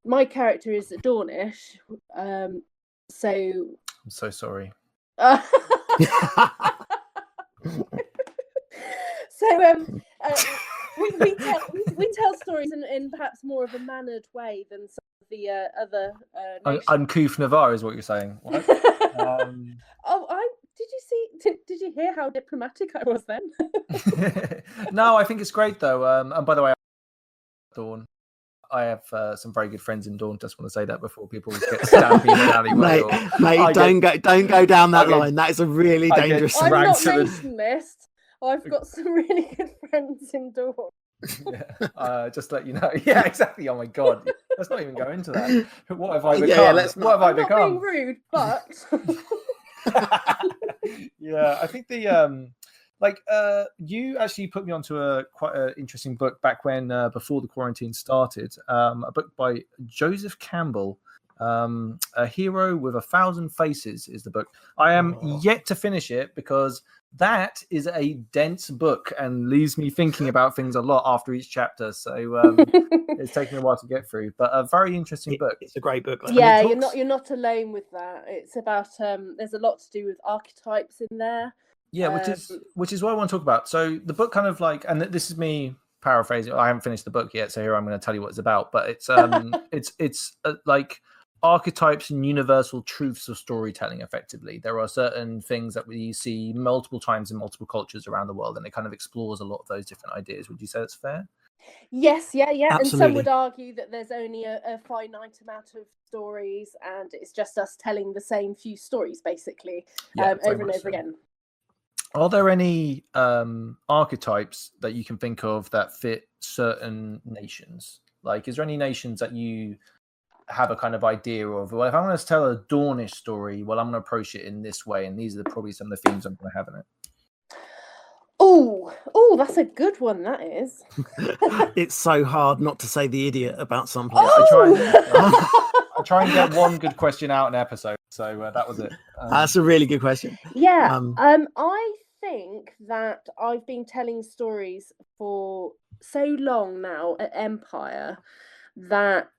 My character is Dornish, so I'm so sorry. We tell stories in perhaps more of a mannered way than some of the other nations. Uncouth Navarre is what you're saying. What? Did you hear how diplomatic I was then? No, I think it's great though. And by the way, Dawn, I have some very good friends in Dawn. Just want to say that before people get stabbed in an alleyway. Mate, don't go down that line. That is a really dangerous. I'm not nationalist. I've got some really good friends in Dawn. Yeah, just let you know. Yeah, exactly. Oh my god, let's not even go into that. What have I become? Yeah, let's not. What have I become? Not being rude, but yeah, I think you actually put me onto quite an interesting book back when before the quarantine started. A book by Joseph Campbell. A Hero with 1,000 Faces is the book. I am yet to finish it because that is a dense book and leaves me thinking about things a lot after each chapter. So it's taken me a while to get through, but a very interesting book. It's a great book. Yeah, you're not alone with that. It's about there's a lot to do with archetypes in there. Yeah, which is what I want to talk about. So the book kind of like, and this is me paraphrasing. I haven't finished the book yet, so here I'm going to tell you what it's about. But it's it's like archetypes and universal truths of storytelling. Effectively, there are certain things that we see multiple times in multiple cultures around the world, and it kind of explores a lot of those different ideas. Would you say that's fair? Yes, yeah. Absolutely. And some would argue that there's only a finite amount of stories, and it's just us telling the same few stories, basically, over and over again. Are there any archetypes that you can think of that fit certain nations? Like, is there any nations that you have a kind of idea of? Well, if I'm going to tell a Dornish story, well, I'm going to approach it in this way, and these are probably some of the themes I'm going to have in it. Oh, that's a good one. That is. It's so hard not to say the idiot about some places. I try and get one good question out an episode, so that was it. That's a really good question. Yeah, I think that I've been telling stories for so long now at Empire that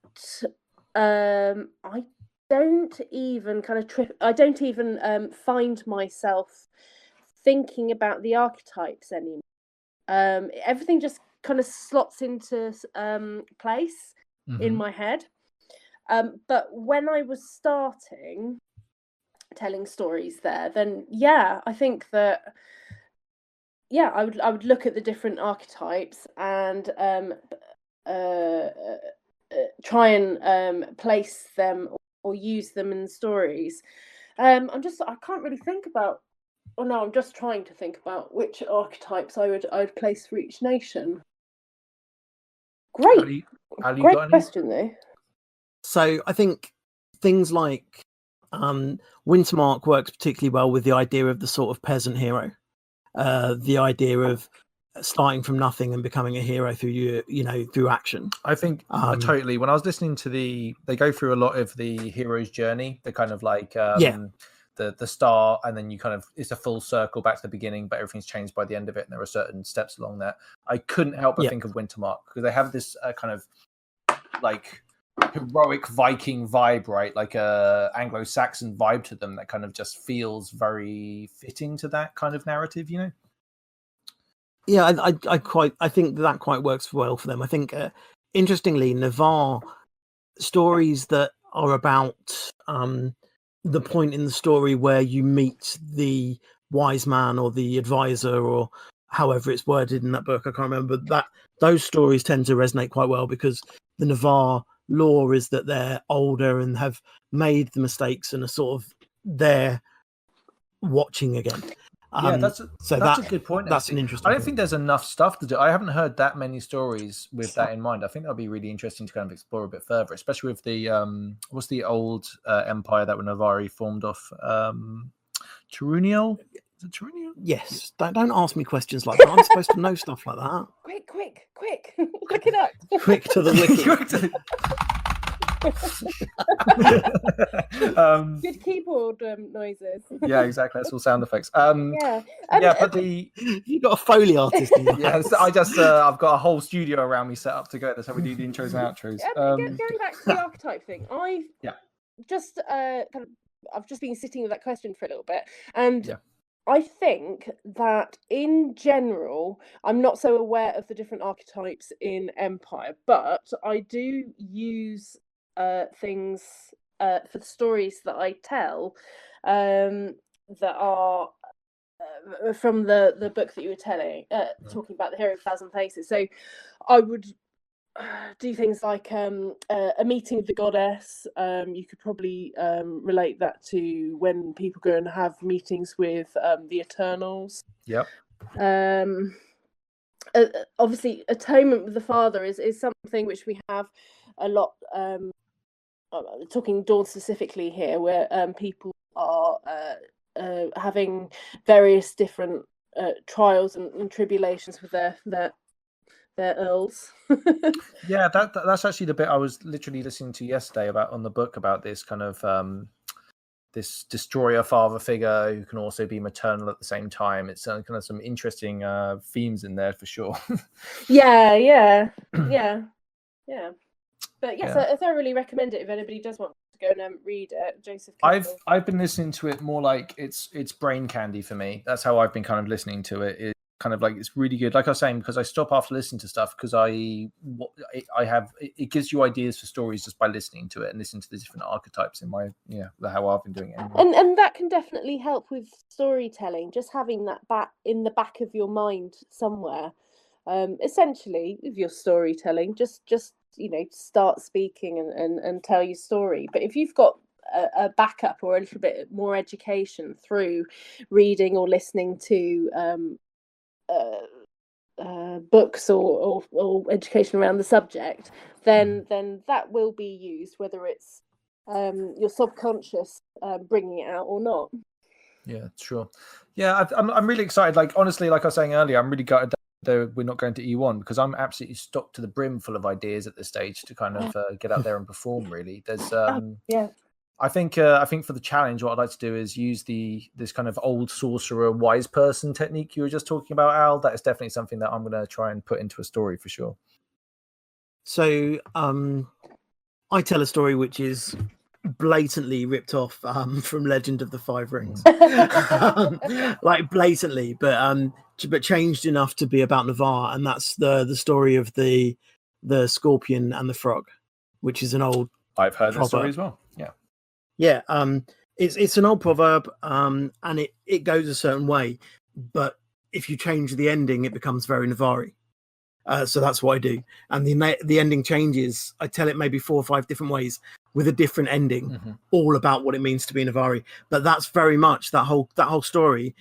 I don't even find myself thinking about the archetypes anymore. Everything just kind of slots into place in my head. But when I was starting telling stories there, then I think that I would look at the different archetypes and try and place them or use them in stories. I can't really think about. Oh no, I'm just trying to think about which archetypes I'd place for each nation. Great, Ali, great got any? question though. So I think things like Wintermark works particularly well with the idea of the sort of peasant hero, the idea of starting from nothing and becoming a hero through through action. I think totally. When I was listening to they go through a lot of the hero's journey. They're kind of like the start, and then it's a full circle back to the beginning, but everything's changed by the end of it, and there are certain steps along that. I couldn't help but think of Wintermark because they have this kind of like heroic Viking vibe, right? Like a Anglo-Saxon vibe to them that kind of just feels very fitting to that kind of narrative, Yeah, I think that quite works well for them. I think, interestingly, Navarre stories that are about the point in the story where you meet the wise man or the advisor or however it's worded in that book, I can't remember, that those stories tend to resonate quite well because the Navarre law is that they're older and have made the mistakes and are sort of there watching again. That's a good point. That's actually. an interesting. I don't think there's enough stuff to do. I haven't heard that many stories with that in mind. I think that'll be really interesting to kind of explore a bit further, especially with the what's the old empire that Navarre formed off? Turuniel? Is it Turuniel? Yes. Don't ask me questions like that. I'm supposed to know stuff like that. Quick! Look it up. Quick to the wiki. Good keyboard noises. Yeah, exactly. That's all sound effects. But you got a Foley artist. In I've got a whole studio around me set up to go. That's how we do the intros and outros. Going back to the archetype thing, I've just I've just been sitting with that question for a little bit, and I think that in general, I'm not so aware of the different archetypes in Empire, but I do use things for the stories that I tell that are from the book that you were talking about, the Hero of a Thousand Faces. So I would do things like a meeting with the goddess. You could probably relate that to when people go and have meetings with the Eternals. Yep. Obviously, atonement with the Father is something which we have a lot. Talking Dawn specifically here, where people are having various different trials and tribulations with their earls. That's actually the bit I was literally listening to yesterday on the book about this kind of this destroyer father figure who can also be maternal at the same time. It's kind of some interesting themes in there for sure. Yeah. But yes, I thoroughly recommend it if anybody does want to go and read it. Joseph Campbell. I've been listening to it more like it's brain candy for me. That's how I've been kind of listening to it. It's kind of like it's really good. Like I was saying, because I stop after listening to stuff because it gives you ideas for stories just by listening to it and listening to the different archetypes in how I've been doing it. Anyway. And that can definitely help with storytelling. Just having that in the back of your mind somewhere. Essentially, with your storytelling, just start speaking and tell your story. But if you've got a backup or a little bit more education through reading or listening to books or education around the subject, then that will be used, whether it's your subconscious bringing it out or not. Yeah, sure. Yeah, I'm really excited. Like honestly, like I was saying earlier, I'm really gutted that we're not going to E1 because I'm absolutely stocked to the brim full of ideas at this stage to kind of get out there and perform. Really, there's I think for the challenge, what I'd like to do is use this kind of old sorcerer, wise person technique you were just talking about, Al. That is definitely something that I'm going to try and put into a story for sure. So I tell a story which is blatantly ripped off from Legend of the Five Rings, like blatantly, but changed enough to be about Navarre, and that's the story of the scorpion and the frog, which is an old. I've heard that story as well. Yeah. It's an old proverb, and it goes a certain way, but if you change the ending, it becomes very Navarre. So that's what I do. And the ending changes. I tell it maybe 4 or 5 different ways with a different ending, all about what it means to be Navari. But that's very much that whole story.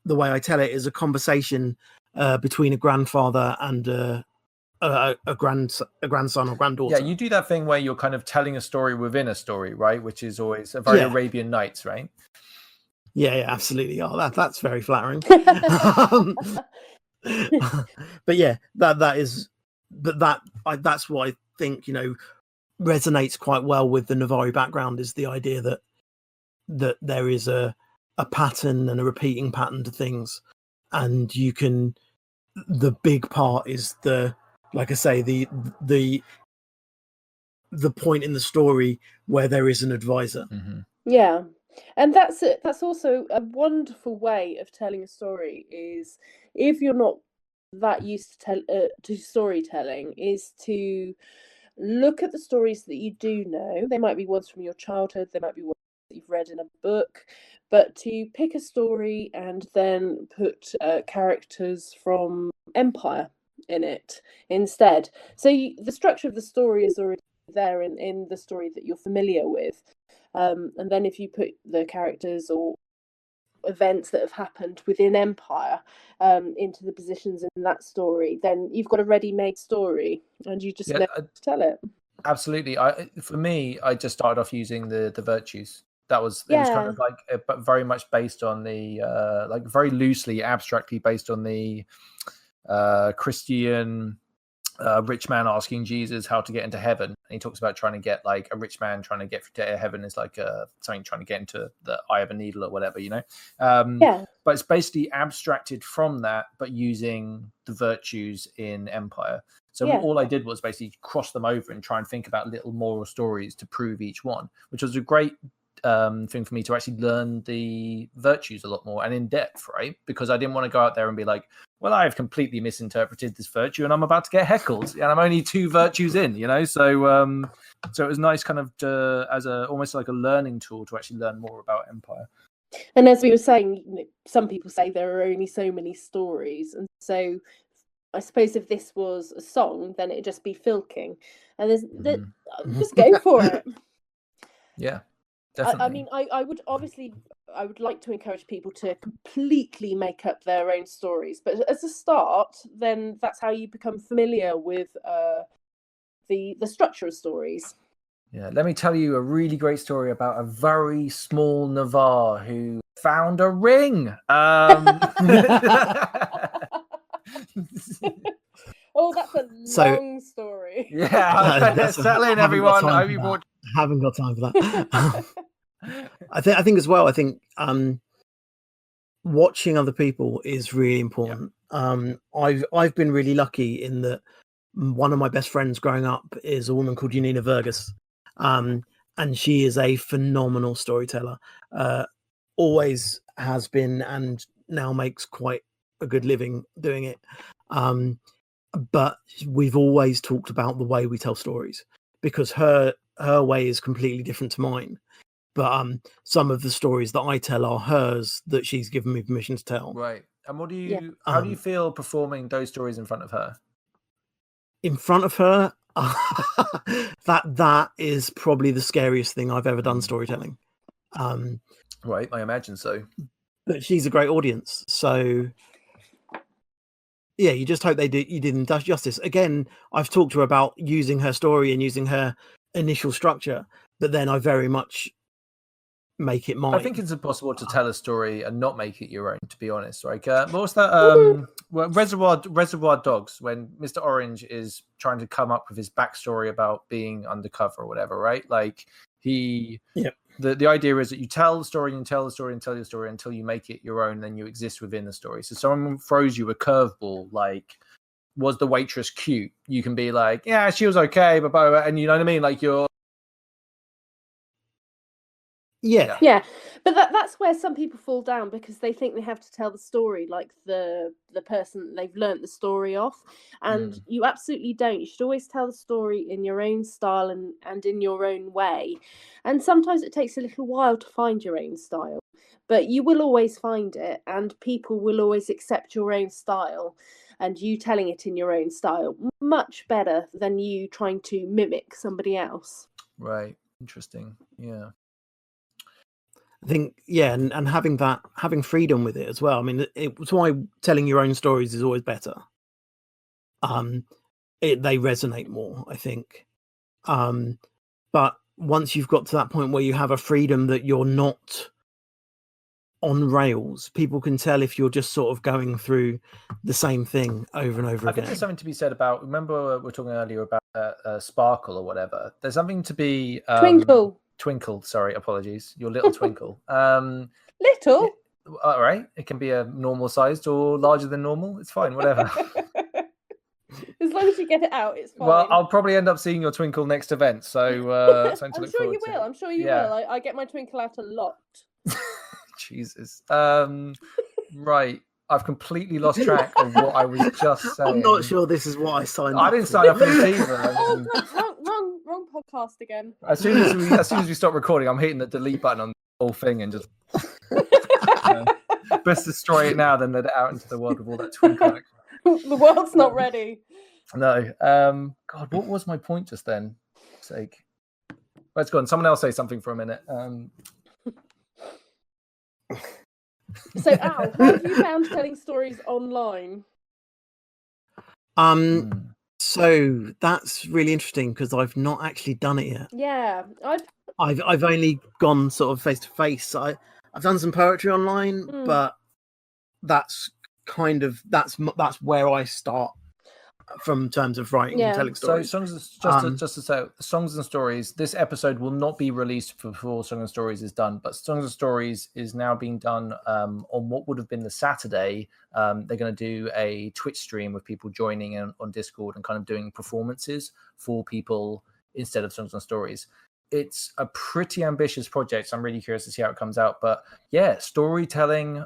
The way I tell it is a conversation between a grandfather and a grandson or granddaughter. Yeah, you do that thing where you're kind of telling a story within a story, right? Which is always a very Arabian Nights, right? Yeah, absolutely. Oh, that's very flattering. But yeah, that's what I think, resonates quite well with the Navari background, is the idea that there is a pattern and a repeating pattern to things, and the big part is like I say, the point in the story where there is an advisor. Yeah. And that's also a wonderful way of telling a story, is if you're not that used to storytelling, is to look at the stories that you do know. They might be ones from your childhood, they might be ones that you've read in a book, but to pick a story and then put characters from Empire in it instead. So the structure of the story is already there in the story that you're familiar with. And then if you put the characters or events that have happened within Empire into the positions in that story, then you've got a ready-made story, and you just know how to tell it. Absolutely. For me, I just started off using the virtues. It was kind of like, but very much based on the like very loosely, abstractly based on the Christian rich man asking Jesus how to get into heaven, and he talks about trying to get, like, a rich man trying to get to heaven is like something trying to get into the eye of a needle or whatever, but it's basically abstracted from that, but using the virtues in Empire. So all I did was basically cross them over and try and think about little moral stories to prove each one, which was a great thing for me to actually learn the virtues a lot more and in depth, right? Because I didn't want to go out there and be like, well, I've completely misinterpreted this virtue and I'm about to get heckled, and I'm only 2 virtues in, so it was nice kind of as almost like a learning tool to actually learn more about Empire. And as we were saying, some people say there are only so many stories, and so I suppose if this was a song, then it'd just be filking, and just go for it. Yeah. Definitely. I mean, I would like to encourage people to completely make up their own stories, but as a start, then that's how you become familiar with the structure of stories. Yeah, let me tell you a really great story about a very small Navar who found a ring. Oh, that's a long story. Yeah, settle in, everyone. I haven't got time for that. I think as well. I think watching other people is really important. I've been really lucky in that one of my best friends growing up is a woman called Janina Vergas, and she is a phenomenal storyteller. Always has been, and now makes quite a good living doing it. But we've always talked about the way we tell stories, because her way is completely different to mine. But some of the stories that I tell are hers, that she's given me permission to tell. Right. And what do you how do you feel performing those stories in front of her? In front of her, that is probably the scariest thing I've ever done storytelling. Right, I imagine so. But she's a great audience, so yeah, you just hope you did them justice. Again, I've talked to her about using her story and using her initial structure, but then I very much make it mine. I think it's impossible to tell a story and not make it your own, to be honest. Like, what was that? Reservoir Dogs, when Mr. Orange is trying to come up with his backstory about being undercover or whatever, right? Like, the idea is that you tell the story and tell the story and tell your story until you make it your own, then you exist within the story. So someone throws you a curveball, like, was the waitress cute? You can be like, yeah, she was okay, but and you know what I mean? Like, you're Yeah, but that's where some people fall down, because they think they have to tell the story like the person they've learnt the story off, and you absolutely don't. You should always tell the story in your own style and in your own way. And sometimes it takes a little while to find your own style, but you will always find it, and people will always accept your own style. and you telling it in your own style, much better than you trying to mimic somebody else. Right. Interesting. Yeah. I think, yeah, and having freedom with it as well. I mean, it's why telling your own stories is always better. They resonate more, I think. But once you've got to that point where you have a freedom that you're not on rails, people can tell if you're just sort of going through the same thing over and over I again. think there's something to be said about, remember we were talking earlier about sparkle or whatever. There's something to be... Twinkle, sorry, apologies. Your little twinkle. Little? All right. It can be a normal sized or larger than normal. It's fine, whatever. As long as you get it out, it's fine. Well, I'll probably end up seeing your twinkle next event. So I'm sure you will. I'm sure you will. I get my twinkle out a lot. Jesus. Right. I've completely lost track of what I was just saying. I'm not sure this is what I signed up for. I didn't sign up for this either. Oh, wrong podcast again. As soon as we stop recording, I'm hitting the delete button on the whole thing and just best destroy it now than let it out into the world with all that twinkle. The world's not ready. No. God, what was my point just then? Sake. Let's go on. Someone else say something for a minute. So, Al, how have you found telling stories online? So that's really interesting because I've not actually done it yet. Yeah, I've only gone sort of face to face. I've done some poetry online, but that's kind of that's where I start from terms of writing and telling stories. So just to say, Songs and Stories, this episode will not be released before Songs and Stories is done, but Songs and Stories is now being done on what would have been the Saturday. They're going to do a Twitch stream with people joining in on Discord and kind of doing performances for people instead of Songs and Stories. It's a pretty ambitious project, so I'm really curious to see how it comes out. But yeah, storytelling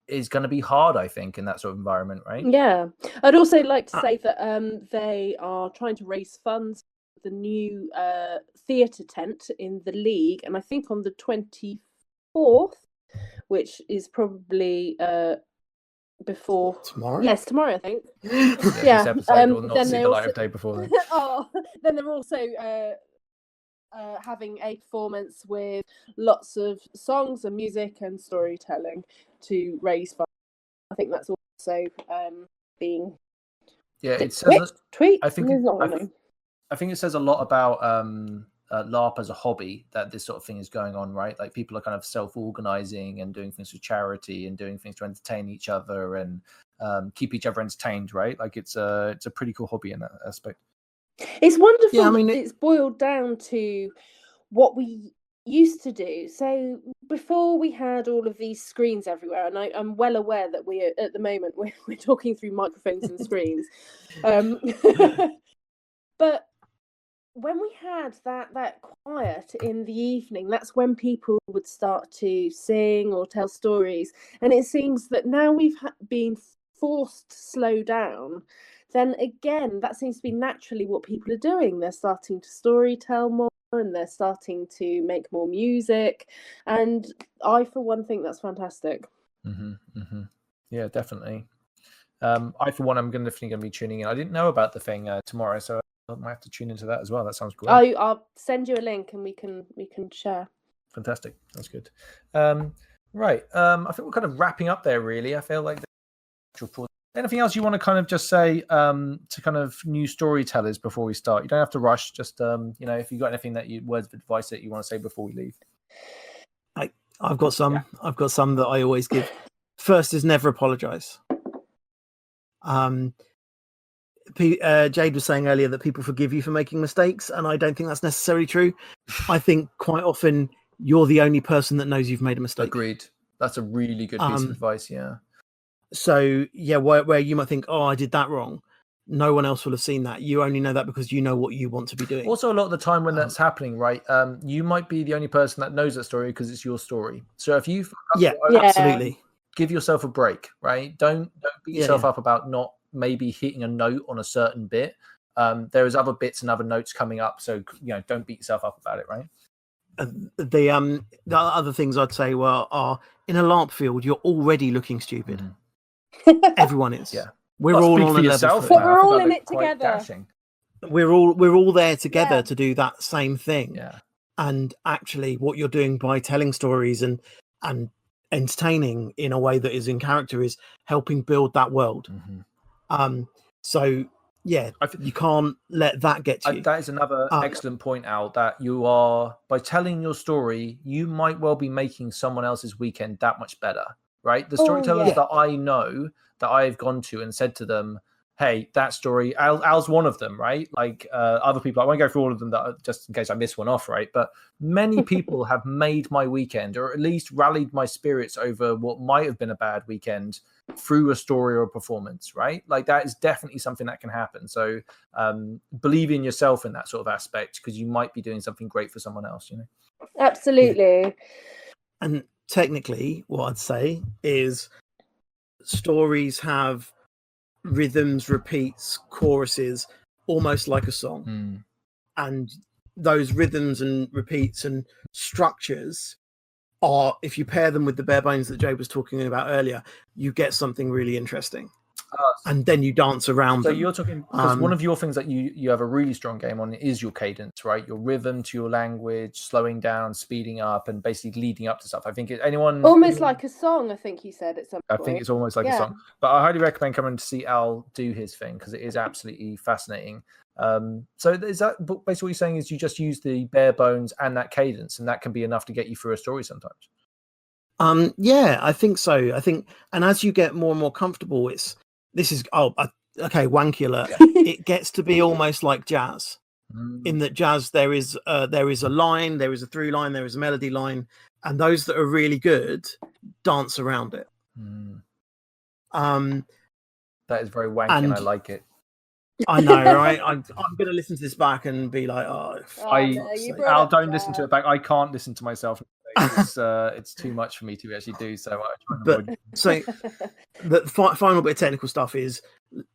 is going to be hard, I think, in that sort of environment, right? Yeah. I'd also like to say that they are trying to raise funds for the new theatre tent in the league, and I think on the 24th, which is probably before tomorrow. Yes, tomorrow, I think. This episode will not see the light of day before then. Then they're also having a performance with lots of songs and music and storytelling to raise funds. I think that's also being it says tweet. I think it says a lot about LARP as a hobby, that this sort of thing is going on, right? Like people are kind of self-organizing and doing things for charity and doing things to entertain each other and keep each other entertained, right? Like it's a pretty cool hobby in that aspect. It's wonderful. Yeah, I mean, it's boiled down to what we used to do. So before we had all of these screens everywhere, and I'm well aware that we are, at the moment we're talking through microphones and screens. But when we had that quiet in the evening, that's when people would start to sing or tell stories. And it seems that now we've been forced to slow down, then again, that seems to be naturally what people are doing. They're starting to storytell more and they're starting to make more music. And I, for one, think that's fantastic. Yeah, definitely. I, for one, I'm definitely going to be tuning in. I didn't know about the thing tomorrow, so I might have to tune into that as well. That sounds great. I'll send you a link and we can share. Fantastic. That's good. Right. I think we're kind of wrapping up there, really. I feel like anything else you want to kind of just say to kind of new storytellers before we start? You don't have to rush. Just if you got anything words of advice that you want to say before we leave. I've got some. Yeah. I've got some that I always give. First is never apologize. Jade was saying earlier that people forgive you for making mistakes, and I don't think that's necessarily true. I think quite often you're the only person that knows you've made a mistake. Agreed. That's a really good piece of advice. Yeah. So yeah, where you might think, oh, I did that wrong. No one else will have seen that. You only know that because you know what you want to be doing. Also, a lot of the time when that's happening, right, you might be the only person that knows that story because it's your story. So if you absolutely give yourself a break, right? Don't beat yourself up about not maybe hitting a note on a certain bit. There is other bits and other notes coming up, so don't beat yourself up about it, right? The other things I'd say are in a LARP field, you're already looking stupid. Everyone is. Yeah. We're Well, all speak on for a yourself, level But man. I we're think all I in look it quite together. dashing. we're all there together Yeah. to do that same thing. Yeah. And actually, what you're doing by telling stories and entertaining in a way that is in character is helping build that world. So yeah, you can't let that get to you. That is another excellent point, Al, that you are, by telling your story, you might well be making someone else's weekend that much better, right? The storytellers that I know, that I've gone to and said to them, hey, that story, Al's one of them, right? Like other people, I won't go through all of them, that just in case I miss one off, right? But many people have made my weekend, or at least rallied my spirits over what might have been a bad weekend through a story or a performance, right? Like that is definitely something that can happen. So believe in yourself in that sort of aspect, because you might be doing something great for someone else, you know? Absolutely. Yeah. And technically, what I'd say is stories have rhythms, repeats, choruses, almost like a song. And those rhythms and repeats and structures are, if you pair them with the bare bones that Jade was talking about earlier, you get something really interesting. And then you dance around so them. You're talking, because one of your things that you have a really strong game on is your cadence, right? Your rhythm to your language, slowing down, speeding up, and basically leading up to stuff. I think almost like a song, I think you said at some point. I think it's almost like a song. But I highly recommend coming to see Al do his thing, because it is absolutely fascinating. So is that basically what you're saying, is you just use the bare bones and that cadence, and that can be enough to get you through a story sometimes? Yeah, I think so. I think, and as you get more and more comfortable, okay, wanky alert. It gets to be almost like jazz. In that jazz, there is a line, there is a through line, there is a melody line, and those that are really good dance around it. That is very wanky, and I like it. I know, right? I'm going to listen to this back and be like, Al, don't listen to it back. I can't listen to myself. It's too much for me to actually do. So I try and avoid. So the final bit of technical stuff is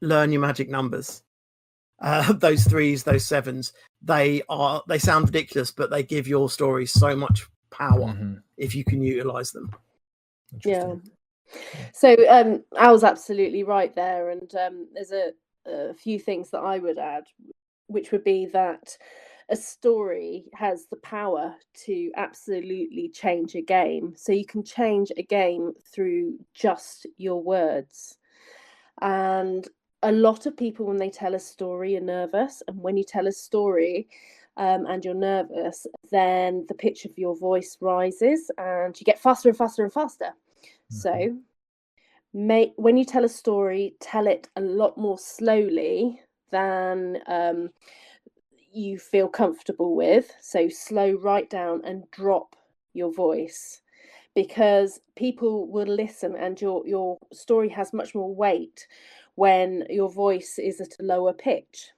learn your magic numbers. Those 3s, those 7s, they sound ridiculous, but they give your story so much power if you can utilize them. Yeah. So Al's absolutely right there, and there's a few things that I would add, which would be that a story has the power to absolutely change a game. So you can change a game through just your words. And a lot of people, when they tell a story, are nervous. And when you tell a story and you're nervous, then the pitch of your voice rises and you get faster and faster and faster. So when you tell a story, tell it a lot more slowly than you feel comfortable with. So slow right down and drop your voice, because people will listen, and your story has much more weight when your voice is at a lower pitch.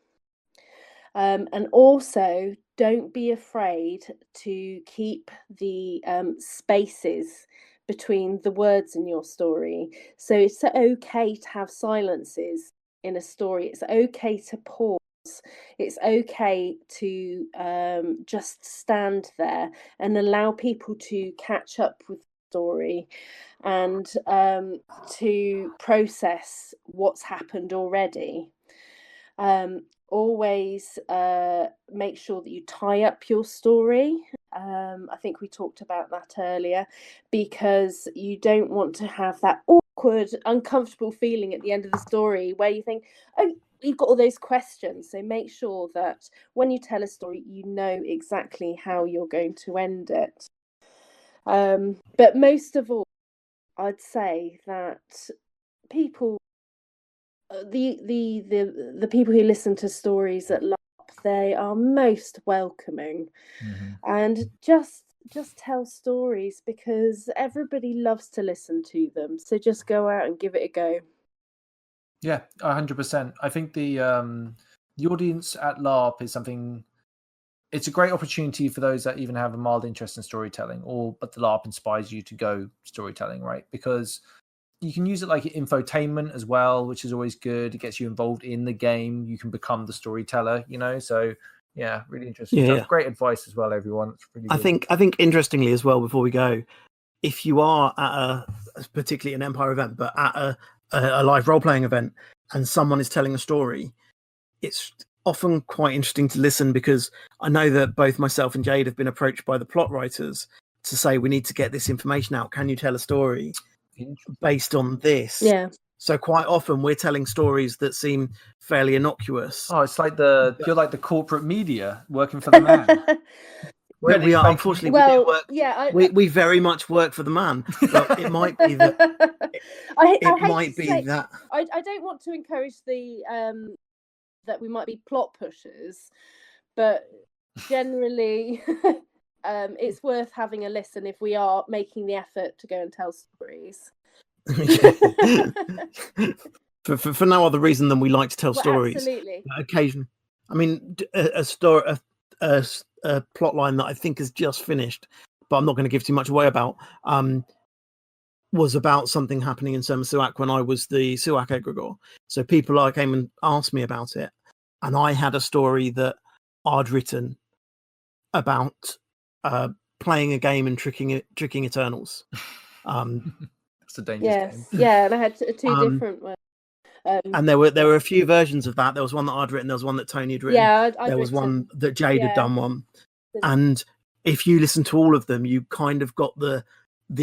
And also, don't be afraid to keep the spaces between the words in your story. So it's okay to have silences in a story. It's okay to pause. It's okay to just stand there and allow people to catch up with the story and to process what's happened already. Always make sure that you tie up your story. I think we talked about that earlier, because you don't want to have that awkward, uncomfortable feeling at the end of the story where you think, oh, you've got all those questions. So make sure that when you tell a story, you know exactly how you're going to end it. But most of all, I'd say that people, the people who listen to stories at LARP, they are most welcoming, and just tell stories, because everybody loves to listen to them. So just go out and give it a go. Yeah, 100%. I think the audience at LARP is something. It's a great opportunity for those that even have a mild interest in storytelling, but the LARP inspires you to go storytelling, right? Because you can use it like infotainment as well, which is always good. It gets you involved in the game. You can become the storyteller, So yeah, really interesting stuff. Great advice as well, everyone. It's really good. I think interestingly as well, before we go, if you are at particularly an Empire event, but at a a live role-playing event and someone is telling a story, it's often quite interesting to listen, because I know that both myself and Jade have been approached by the plot writers to say, we need to get this information out. Can you tell a story based on this? Yeah. So quite often we're telling stories that seem fairly innocuous. Oh, it's like you're like the corporate media working for the man. We are, unfortunately, Well, we do work. We very much work for the man, but it might be that I don't want to encourage the that we might be plot pushers, but generally it's worth having a listen if we are making the effort to go and tell stories. for no other reason than we like to tell stories. Absolutely. Occasion, I mean, a plot line that I think has just finished, but I'm not going to give too much away about, was about something happening in Suak when I was the Suak egregore. So people came and asked me about it, and I had a story that I'd written about playing a game and tricking Eternals. It's a dangerous game. Yeah, and I had two different ones. And there were a few versions of that. There was one that I'd written. There was one that Tony had written. Yeah, there was one that Jade had done one. And if you listen to all of them, you kind of got the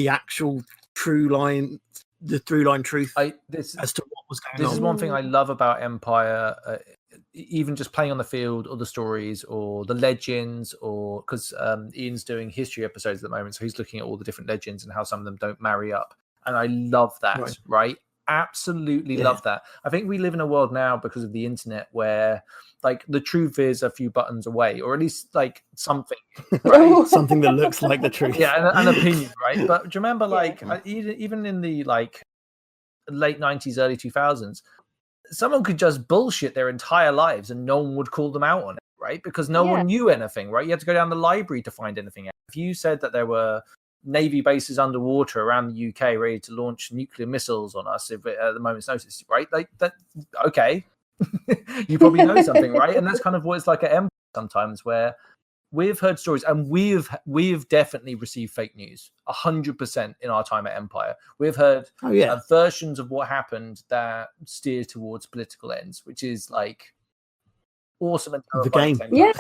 actual through line truth as to what was going on. This is one thing I love about Empire. Even just playing on the field, or the stories, or the legends, or because Ian's doing history episodes at the moment, so he's looking at all the different legends and how some of them don't marry up. And I love that, right? Absolutely love that. I think we live in a world now, because of the internet, where like the truth is a few buttons away, or at least like something, right? Something that looks like the truth. Yeah, an opinion, right? But do you remember, like, even in the like late 90s, early 2000s, someone could just bullshit their entire lives and no one would call them out on it, right? Because no one knew anything, right? You had to go down the library to find anything out. If you said that there were Navy bases underwater around the UK ready to launch nuclear missiles on us at the moment's notice, right? Like that, okay. You probably know something, right? And that's kind of what it's like at Empire sometimes, where we've heard stories, and we've definitely received fake news 100% in our time at Empire. We've heard versions of what happened that steer towards political ends, which is like awesome and terrifying. The game.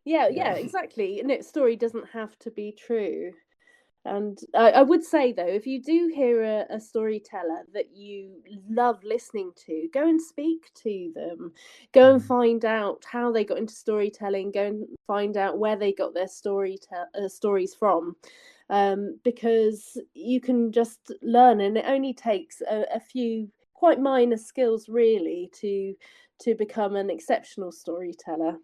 Yeah, exactly. And its story doesn't have to be true. And I would say, though, if you do hear a storyteller that you love listening to, go and speak to them. Go and find out how they got into storytelling. Go and find out where they got their stories from. Because you can just learn, and it only takes a few quite minor skills, really, to become an exceptional storyteller.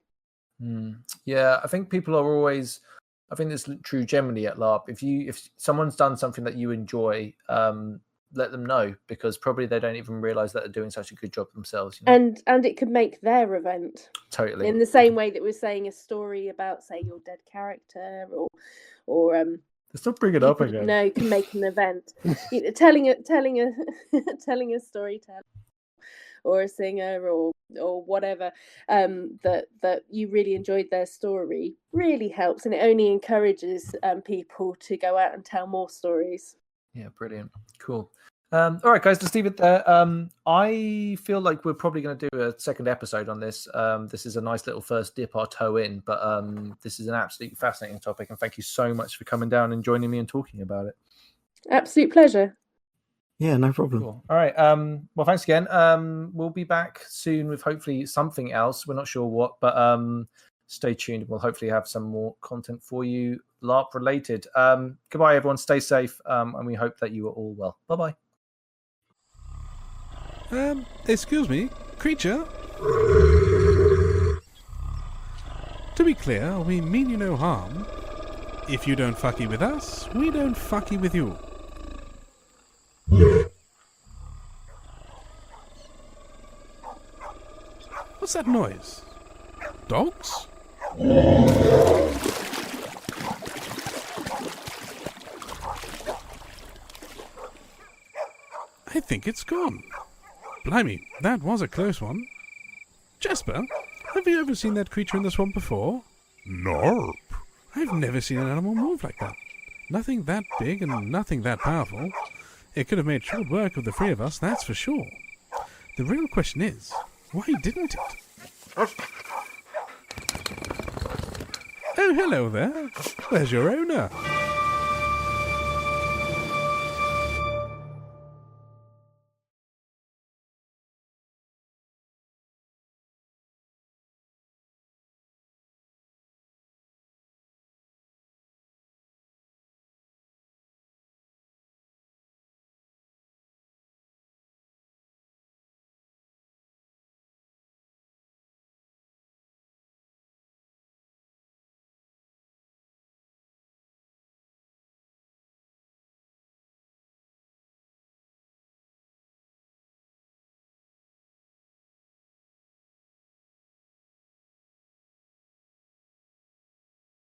Yeah, I think people are always... I think it's true generally at LARP. If someone's done something that you enjoy, let them know, because probably they don't even realize that they're doing such a good job themselves. You know? And it could make their event. Totally. In the same way that we're saying a story about, say, your dead character, or let's not bring it up again. No, you can make an event. telling a storyteller, or a singer, or whatever, that you really enjoyed their story, really helps, and it only encourages people to go out and tell more stories. Yeah, brilliant, cool. All right, guys, let's leave it there. I feel like we're probably going to do a second episode on this. This is a nice little first dip our toe in, but this is an absolutely fascinating topic, and thank you so much for coming down and joining me and talking about it. Absolute pleasure. Yeah, no problem. Cool. All right. Well, thanks again. We'll be back soon with hopefully something else. We're not sure what, but stay tuned. We'll hopefully have some more content for you, LARP related. Goodbye, everyone. Stay safe, and we hope that you are all well. Bye-bye. Excuse me, creature? To be clear, we mean you no harm. If you don't fucky with us, we don't fucky with you. What's that noise? Dogs? I think it's gone. Blimey, that was a close one. Jasper, have you ever seen that creature in the swamp before? Nope. I've never seen an animal move like that. Nothing that big and nothing that powerful. It could have made short work of the three of us, that's for sure. The real question is, why didn't it? Oh, hello there. Where's your owner?